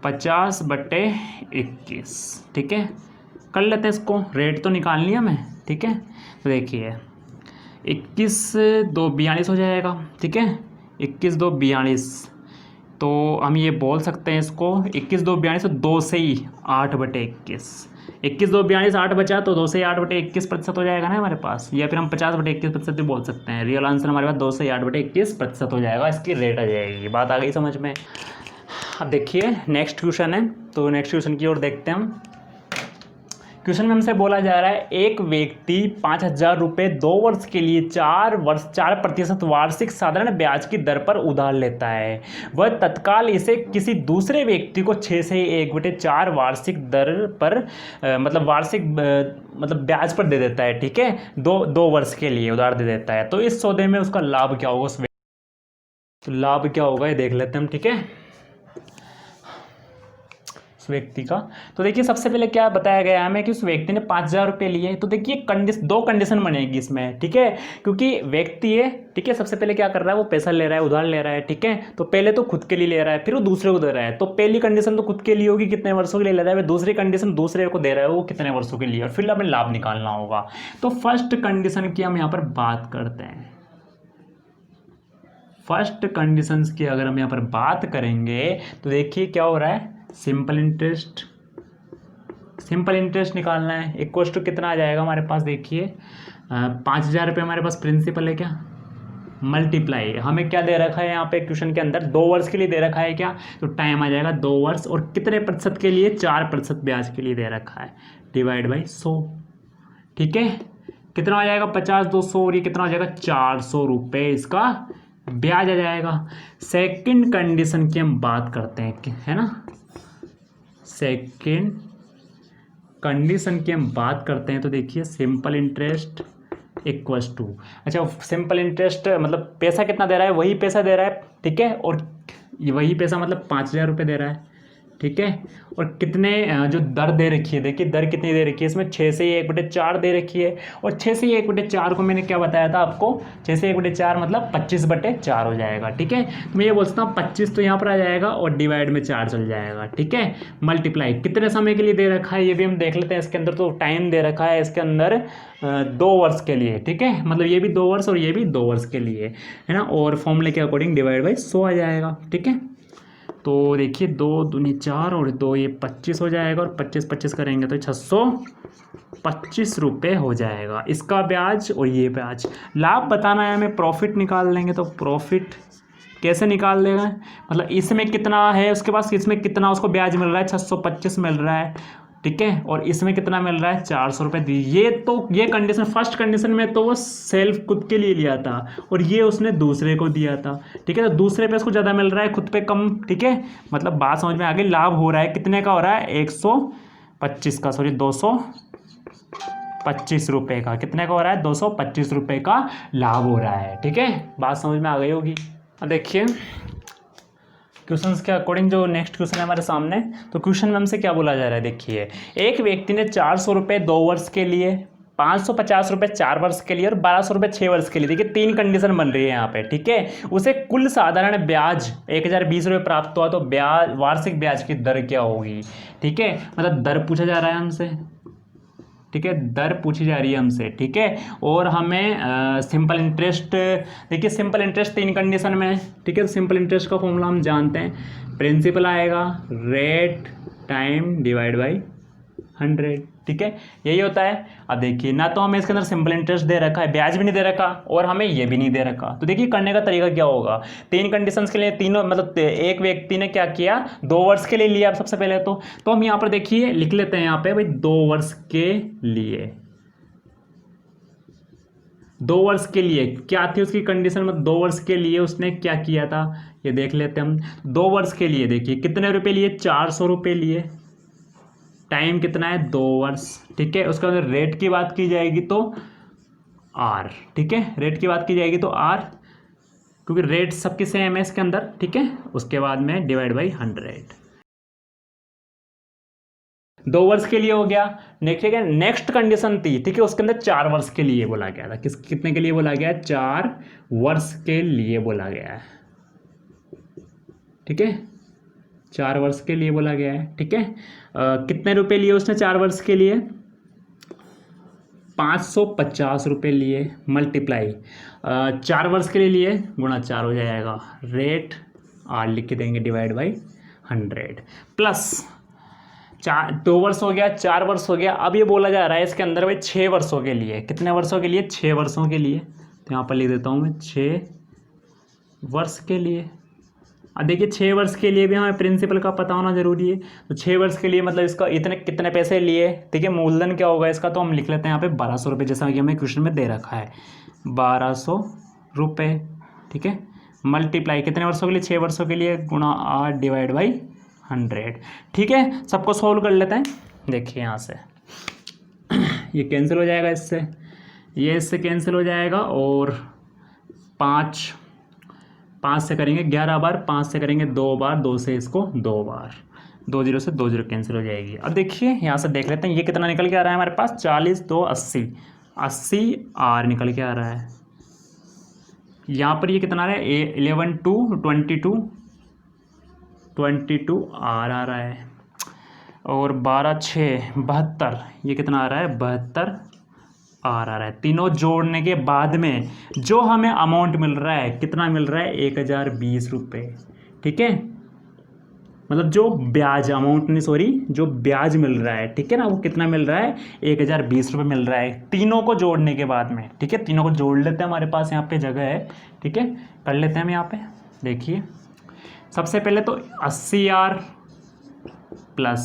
50/21, ठीक है। कर लेते हैं इसको, रेट तो निकालनी है हमें, ठीक है। तो देखिए 21 2 42 हो जाएगा, ठीक है। 21 2 42, तो हम ये बोल सकते हैं इसको 21 2 42, तो 2 से ही 8/21, 21 2 42 8 बचा, तो 2 से 8/21% हो जाएगा ना हमारे पास, या फिर हम 50/21% भी बोल सकते हैं। रियल आंसर हमारे पास 2 से 8/21% हो जाएगा, इसकी रेट आ जाएगी। बात आ गई समझ में। अब देखिए नेक्स्ट क्वेश्चन है, तो नेक्स्ट क्वेश्चन की ओर देखते हैं हम। क्वेश्चन में हमसे बोला जा रहा है एक व्यक्ति 5,000 रुपये 2 वर्ष के लिए 4% वार्षिक साधारण ब्याज की दर पर उधार लेता है। वह तत्काल इसे किसी दूसरे व्यक्ति को 6 से 1/4 वार्षिक दर पर मतलब ब्याज पर दे देता है, ठीक है। 2 वर्ष के लिए उधार दे देता है। तो इस सौदे में उसका लाभ क्या होगा, तो लाभ क्या होगा ये देख लेते हैं हम, ठीक है, उस व्यक्ति का। तो देखिए सबसे पहले क्या बताया गया हमें कि उस व्यक्ति ने 5,000 रुपये लिए। तो देखिए दो कंडीशन बनेगी इसमें, ठीक है, क्योंकि व्यक्ति है, ठीक है, सबसे पहले क्या कर रहा है वो पैसा ले रहा है, उधार ले रहा है, ठीक है। तो पहले तो खुद के लिए ले रहा है, फिर वो दूसरे को दे रहा है। तो पहली कंडीशन तो खुद के लिए होगी, कितने वर्षों के लिए ले रहा है, दूसरी कंडीशन दूसरे को दे रहा है वो कितने वर्षों के लिए, और फिर हमें लाभ निकालना होगा। तो फर्स्ट कंडीशन की हम यहाँ पर बात करते हैं। फर्स्ट कंडीशंस की अगर हम यहाँ पर बात करेंगे तो देखिए क्या हो रहा है, सिंपल इंटरेस्ट निकालना है। इक्वल टू कितना आ जाएगा हमारे पास, देखिए 5,000 रुपये हमारे पास प्रिंसिपल है क्या, मल्टीप्लाई हमें क्या दे रखा है यहाँ पे क्वेश्चन के अंदर 2 वर्ष के लिए दे रखा है क्या, तो टाइम आ जाएगा 2 वर्ष, और कितने प्रतिशत के लिए 4% ब्याज के लिए दे रखा है, डिवाइड बाई 100, ठीक है। कितना आ जाएगा 50 200, और ये कितना हो जाएगा 400 रुपये इसका ब्याज आ जाएगा। सेकंड कंडीशन की हम बात करते हैं, है ना, सेकंड कंडीशन की हम बात करते हैं। तो देखिए सिंपल इंटरेस्ट इक्वल्स टू, अच्छा सिंपल इंटरेस्ट मतलब पैसा कितना दे रहा है, वही पैसा दे रहा है, ठीक है, और वही पैसा मतलब 5,000 रुपये दे रहा है, ठीक है। और कितने जो दर दे रखी है, देखिए दर कितनी दे रखी है इसमें 6 से 1/4 दे रखी है, और 6 से 1/4 को मैंने क्या बताया था आपको, 6 से 1/4 मतलब 25/4 हो जाएगा, ठीक है। तो मैं ये बोल सकता हूँ 25 तो यहाँ पर आ जाएगा और डिवाइड में 4 चल जाएगा, ठीक है। मल्टीप्लाई कितने समय के लिए दे रखा है ये भी हम देख लेते हैं। इसके अंदर तो टाइम दे रखा है इसके अंदर 2 वर्ष के लिए, ठीक है, मतलब ये भी 2 वर्ष और ये भी 2 वर्ष के लिए, है ना। और फॉर्मूले के अकॉर्डिंग डिवाइड बाई 100 आ जाएगा, ठीक है। तो देखिए 2 दूनी 4 और 2 ये 25 हो जाएगा, और 25 करेंगे तो 625 रुपये हो जाएगा इसका ब्याज, और ये ब्याज। लाभ बताना है हमें, प्रॉफिट निकाल लेंगे। तो प्रॉफिट कैसे निकाल लेंगे, मतलब इसमें कितना है उसके पास, इसमें कितना उसको ब्याज मिल रहा है 625 मिल रहा है, ठीक है, और इसमें कितना मिल रहा है 400 रुपये दी। ये कंडीशन फर्स्ट कंडीशन में तो वो सेल्फ खुद के लिए लिया था, और ये उसने दूसरे को दिया था, ठीक है। तो दूसरे पे उसको ज़्यादा मिल रहा है, खुद पे कम, ठीक है, मतलब बात समझ में आ गई। लाभ हो रहा है कितने का हो रहा है 225 रुपये का, कितने का हो रहा है 225 रुपये का लाभ हो रहा है, ठीक है। बात समझ में आ गई होगी। अब देखिए क्वेश्चंस के अकॉर्डिंग जो नेक्स्ट क्वेश्चन है हमारे सामने, तो क्वेश्चन में हमसे क्या बोला जा रहा है, देखिए एक व्यक्ति ने 400 रुपये 2 वर्ष के लिए 550 रुपये 4 वर्ष के लिए और 1200 रुपये 6 वर्ष के लिए। देखिए 3 कंडीशन बन रही है यहाँ पे, ठीक है। उसे कुल साधारण ब्याज 1020 रुपये प्राप्त हुआ तो ब्याज, वार्षिक ब्याज की दर क्या होगी, ठीक है। मतलब दर पूछा जा रहा है हमसे, ठीक है, दर पूछी जा रही है हमसे, ठीक है। और हमें सिंपल इंटरेस्ट, देखिए सिंपल इंटरेस्ट 3 कंडीशन में है, ठीक है। तो सिंपल इंटरेस्ट का फॉर्मूला हम जानते हैं, प्रिंसिपल आएगा रेट टाइम डिवाइड बाई 100, ठीक है, यही होता है। अब देखिए ना तो हमें इसके अंदर सिंपल इंटरेस्ट दे रखा है, ब्याज भी नहीं दे रखा और हमें ये भी नहीं दे रखा। तो देखिए करने का तरीका क्या होगा, 3 कंडीशंस के लिए तीनों, मतलब एक व्यक्ति ने क्या किया, 2 वर्ष के लिए लिया सबसे पहले तो हम यहाँ पर देखिए लिख लेते हैं यहाँ पे भाई 2 वर्ष के लिए। 2 वर्ष के लिए क्या थी उसकी कंडीशन, में 2 वर्ष के लिए उसने क्या किया था ये देख लेते हैं हम। 2 वर्ष के लिए देखिए कितने रुपए लिए, 400 रुपये लिए, टाइम कितना है 2 वर्ष, ठीक है। उसके अंदर रेट की बात की जाएगी तो आर, ठीक है, रेट की बात की जाएगी तो आर, क्योंकि रेट सबके सेम है इसके अंदर, ठीक है। उसके बाद में डिवाइड बाई 100, 2 वर्ष के लिए हो गया। नेक्स्ट कंडीशन थी, ठीक है, उसके अंदर 4 वर्ष के लिए बोला गया था। कितने के लिए बोला गया है, 4 वर्ष के लिए बोला गया है, ठीक है, 4 वर्ष के लिए बोला गया है, ठीक है। कितने रुपए लिए उसने 4 वर्ष के लिए, 550 रुपये लिए, मल्टीप्लाई 4 वर्ष के लिए गुणा 4 हो जाएगा, रेट आर लिख के देंगे डिवाइड बाई 100 प्लस 2 वर्ष हो गया, 4 वर्ष हो गया। अब ये बोला जा रहा है इसके अंदर भाई 6 वर्षों के लिए, कितने वर्षों के लिए, 6 वर्षों के लिए। तो यहाँ पर लिख देता हूँ मैं 6 वर्ष के लिए। अब देखिए 6 वर्ष के लिए भी हमें प्रिंसिपल का पता होना जरूरी है। तो 6 वर्ष के लिए मतलब इसका इतने कितने पैसे लिए, ठीक है, मूलधन क्या होगा इसका, तो हम लिख लेते हैं यहाँ पे 1200 रुपये, जैसा कि हमें क्वेश्चन में दे रखा है 1200 रुपये, ठीक है। मल्टीप्लाई कितने वर्षों के लिए, 6 वर्षों के लिए, गुणा 8 डिवाइड बाई 100, ठीक है। सबको सॉल्व कर लेते हैं। देखिए यहाँ से ये कैंसिल हो जाएगा, इससे ये इससे कैंसिल हो जाएगा, और 5 से करेंगे 11 बार, 5 से करेंगे 2 बार, 2 से इसको 2 बार, 2 0 से 2 0 कैंसिल हो जाएगी। अब देखिए यहाँ से देख लेते हैं ये कितना निकल के आ रहा है हमारे पास, 40 2 80, 80 आर निकल के आ रहा है। यहाँ पर ये कितना आ रहा है, 11 2 22 आर आ रहा है, और 12 6 72, ये कितना आ रहा है 72 आर आ रहा है। तीनों जोड़ने के बाद में जो हमें अमाउंट मिल रहा है, कितना मिल रहा है, 1020 रुपये, ठीक है। मतलब जो ब्याज अमाउंट नहीं, सॉरी, जो ब्याज मिल रहा है, ठीक है ना, वो कितना मिल रहा है, 1020 रुपये मिल रहा है तीनों को जोड़ने के बाद में, ठीक है। तीनों को जोड़ लेते हैं, हमारे पास यहाँ पे जगह है, ठीक है, कर लेते हैं हम यहाँ पे। देखिए सबसे पहले तो 80 R plus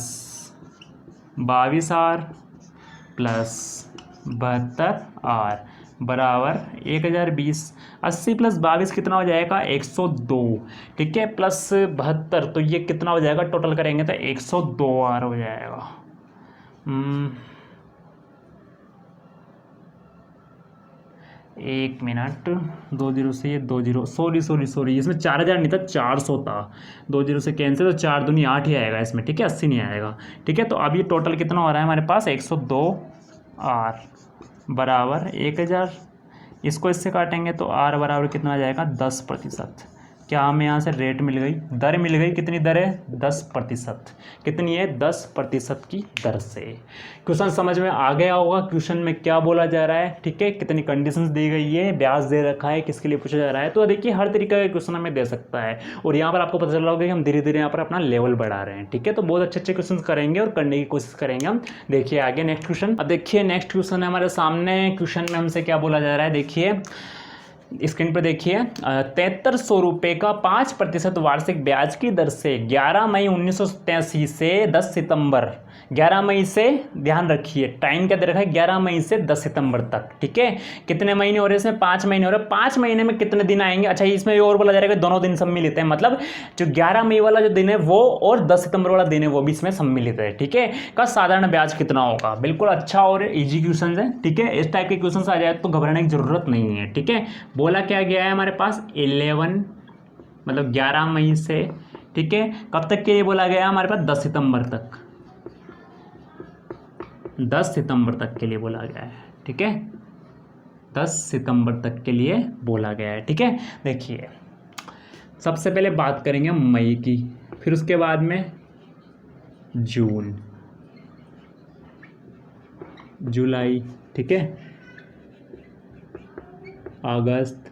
22 R plus 72 R बराबर 1020। 80 प्लस 22 कितना हो जाएगा, 102, ठीक है, प्लस 72, तो ये कितना हो जाएगा, टोटल करेंगे तो 102 आर हो जाएगा। 1 मिनट, 2 0 से ये 2 0, सॉरी, इसमें 4000 नहीं था, 400 था, 2 0 से कैंसिल, तो 4 दूनी 8 ही आएगा इसमें, ठीक है, 80 नहीं आएगा, ठीक है। तो अब ये टोटल कितना हो रहा है हमारे पास, 102 आर बराबर 1000, इसको इससे काटेंगे तो आर बराबर कितना आ जाएगा, 10%। क्या हमें यहाँ से रेट मिल गई, दर मिल गई, कितनी दर है, 10%, कितनी है, 10% की दर से। क्वेश्चन समझ में आ गया होगा, क्वेश्चन में क्या बोला जा रहा है, ठीक है, कितनी कंडीशंस दी गई है, ब्याज दे रखा है, किसके लिए पूछा जा रहा है। तो देखिए हर तरीके का क्वेश्चन हमें दे सकता है, और यहाँ पर आपको पता चला होगा कि हम धीरे धीरे यहाँ पर अपना लेवल बढ़ा रहे हैं, ठीक है। तो बहुत अच्छे अच्छे क्वेश्चन करेंगे और करने की कोशिश करेंगे हम। देखिए आगे नेक्स्ट क्वेश्चन। अब देखिए नेक्स्ट क्वेश्चन है हमारे सामने, क्वेश्चन में हमसे क्या बोला जा रहा है, देखिए स्क्रीन पर देखिए, 7300 रुपये का 5% वार्षिक ब्याज की दर से 11 मई 1987 से 10 सितंबर, 11 मई से, ध्यान रखिए टाइम क्या दे रखा है, 11 मई से 10 सितंबर तक, ठीक है। कितने महीने हो रहे हैं इसमें, 5 महीने हो रहे हैं। 5 महीने में कितने दिन आएंगे, अच्छा इसमें भी और बोला जा रहा है कि दोनों दिन सम्मिलित है, मतलब जो 11 मई वाला जो दिन है वो और 10 सितंबर वाला दिन है वो भी इसमें सम्मिलित है, ठीक है। का साधारण ब्याज कितना होगा, बिल्कुल अच्छा और इजी क्वेश्चन है, ठीक है। इस टाइप के क्वेश्चन आ जाए तो घबराने की जरूरत नहीं है, ठीक है। बोला क्या गया है हमारे पास, 11 मतलब 11 मई से, ठीक है, कब तक के लिए बोला गया है हमारे पास, 10 सितंबर तक, 10 सितंबर तक के लिए बोला गया है, ठीक है, 10 सितंबर तक के लिए बोला गया है। ठीक है, देखिए सबसे पहले बात करेंगे मई की, फिर उसके बाद में जून, जुलाई, ठीक है, अगस्त,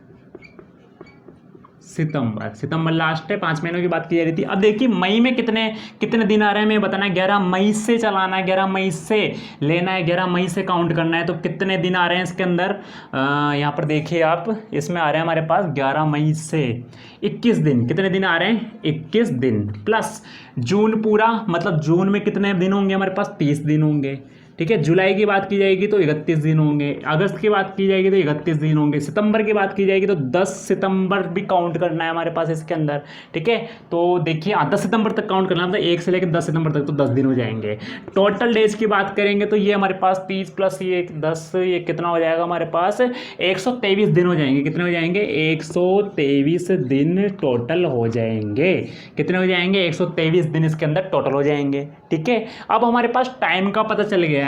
सितंबर लास्ट है, 5 महीनों की बात की जा रही थी। अब देखिए मई में कितने कितने दिन आ रहे हैं हमें बताना है, 11 मई से चलाना है, 11 मई से लेना है, 11 मई से काउंट करना है। तो कितने दिन आ रहे हैं इसके अंदर, यहाँ पर देखिए आप, इसमें आ रहे हैं हमारे पास 11 मई से 21 दिन। कितने दिन आ रहे हैं, 21 दिन, प्लस जून पूरा, मतलब जून में कितने दिन होंगे हमारे पास, 30 दिन होंगे। ठीक है, जुलाई की बात की जाएगी तो 31 दिन होंगे, अगस्त की बात की जाएगी तो 31 दिन होंगे, सितंबर की बात की जाएगी तो 10 सितंबर भी काउंट करना है हमारे पास इसके अंदर। ठीक है, तो देखिए 10 सितंबर तक काउंट करना, मतलब 1 से लेकर 10 सितंबर तक तो 10 दिन हो जाएंगे। टोटल डेज की बात करेंगे तो ये हमारे पास 30 प्लस ये 10, ये कितना हो जाएगा हमारे पास, 123 दिन हो जाएंगे। कितने हो जाएंगे, 123 दिन टोटल हो जाएंगे। कितने हो जाएंगे, 123 दिन इसके अंदर टोटल हो जाएंगे। ठीक है, अब हमारे पास टाइम का पता चल गया है,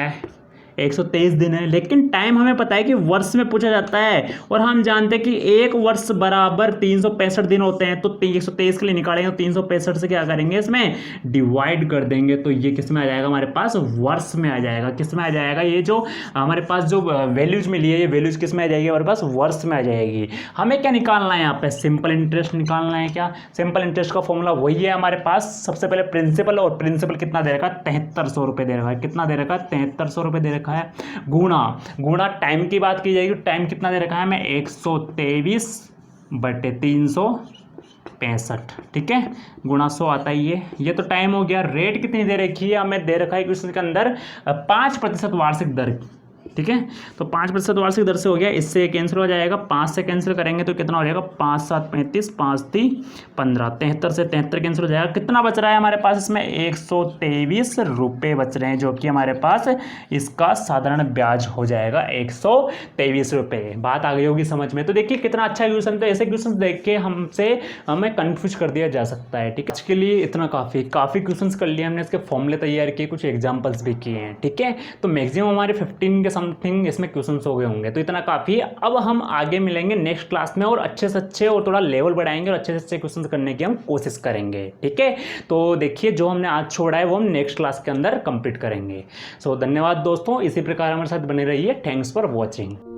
123 दिन है, लेकिन टाइम हमें पता है कि वर्ष में पूछा जाता है, और हम जानते हैं कि एक वर्ष बराबर 365 दिन होते हैं। तो 123 के लिए निकालेंगे तो 365 से क्या करेंगे, इसमें डिवाइड कर देंगे, तो ये किस में आ जाएगा हमारे पास, वर्ष में आ जाएगा। किस में आ जाएगा, ये जो हमारे पास जो वैल्यूज मिली है, ये वैल्यूज किस में आ जाएगी हमारे पास, वर्ष में आ जाएगी। हमें क्या निकालना है यहाँ पे, सिंपल इंटरेस्ट निकालना है। क्या सिंपल इंटरेस्ट का फॉर्मूला वही है हमारे पास, सबसे पहले प्रिंसिपल, और प्रिंसिपल कितना दे रखा है, 7300 रुपये दे रखा है। कितना दे रखा है, 7300 रुपये दे रखा है। गुणा टाइम की बात की जाएगी, टाइम कितना दे रखा है हमें, 123/365। ठीक है, गुणा 100 आता ही है, ये तो टाइम हो गया। रेट कितनी दे रखी है हमें, दे रखा है क्वेश्चन के अंदर 5% वार्षिक दर। ठीक है, तो 5% वार्षिक दर से हो गया, इससे कैंसिल हो जाएगा, 5 से कैंसिल करेंगे तो कितना हो जाएगा, 5 7 35, 5 3 15, 73 से 73 कैंसिल हो जाएगा। कितना बच रहा है हमारे पास इसमें, 123 रुपये बच रहे हैं, जो कि हमारे पास इसका साधारण ब्याज हो जाएगा 123 रुपये। बात आ गई होगी समझ में। तो देखिए कितना अच्छा क्वेश्चन, तो ऐसे क्वेश्चन देख के हमें कन्फ्यूज कर दिया जा सकता है। ठीक है, आज के लिए इतना काफ़ी क्वेश्चन कर लिए हमने, इसके फॉर्मूले तैयार किए, कुछ एग्जाम्पल्स भी किए हैं। ठीक है, तो मैक्सिमम हमारे 15 के समथिंग इसमें क्वेश्चंस हो गए होंगे, तो इतना काफ़ी है। अब हम आगे मिलेंगे नेक्स्ट क्लास में, और अच्छे से अच्छे और थोड़ा लेवल बढ़ाएंगे, और अच्छे से अच्छे क्वेश्चंस करने की हम कोशिश करेंगे। ठीक है, तो देखिए जो हमने आज छोड़ा है वो हम नेक्स्ट क्लास के अंदर कंप्लीट करेंगे। सो धन्यवाद दोस्तों, इसी प्रकार हमारे साथ बने रहिए। Thanks for watching.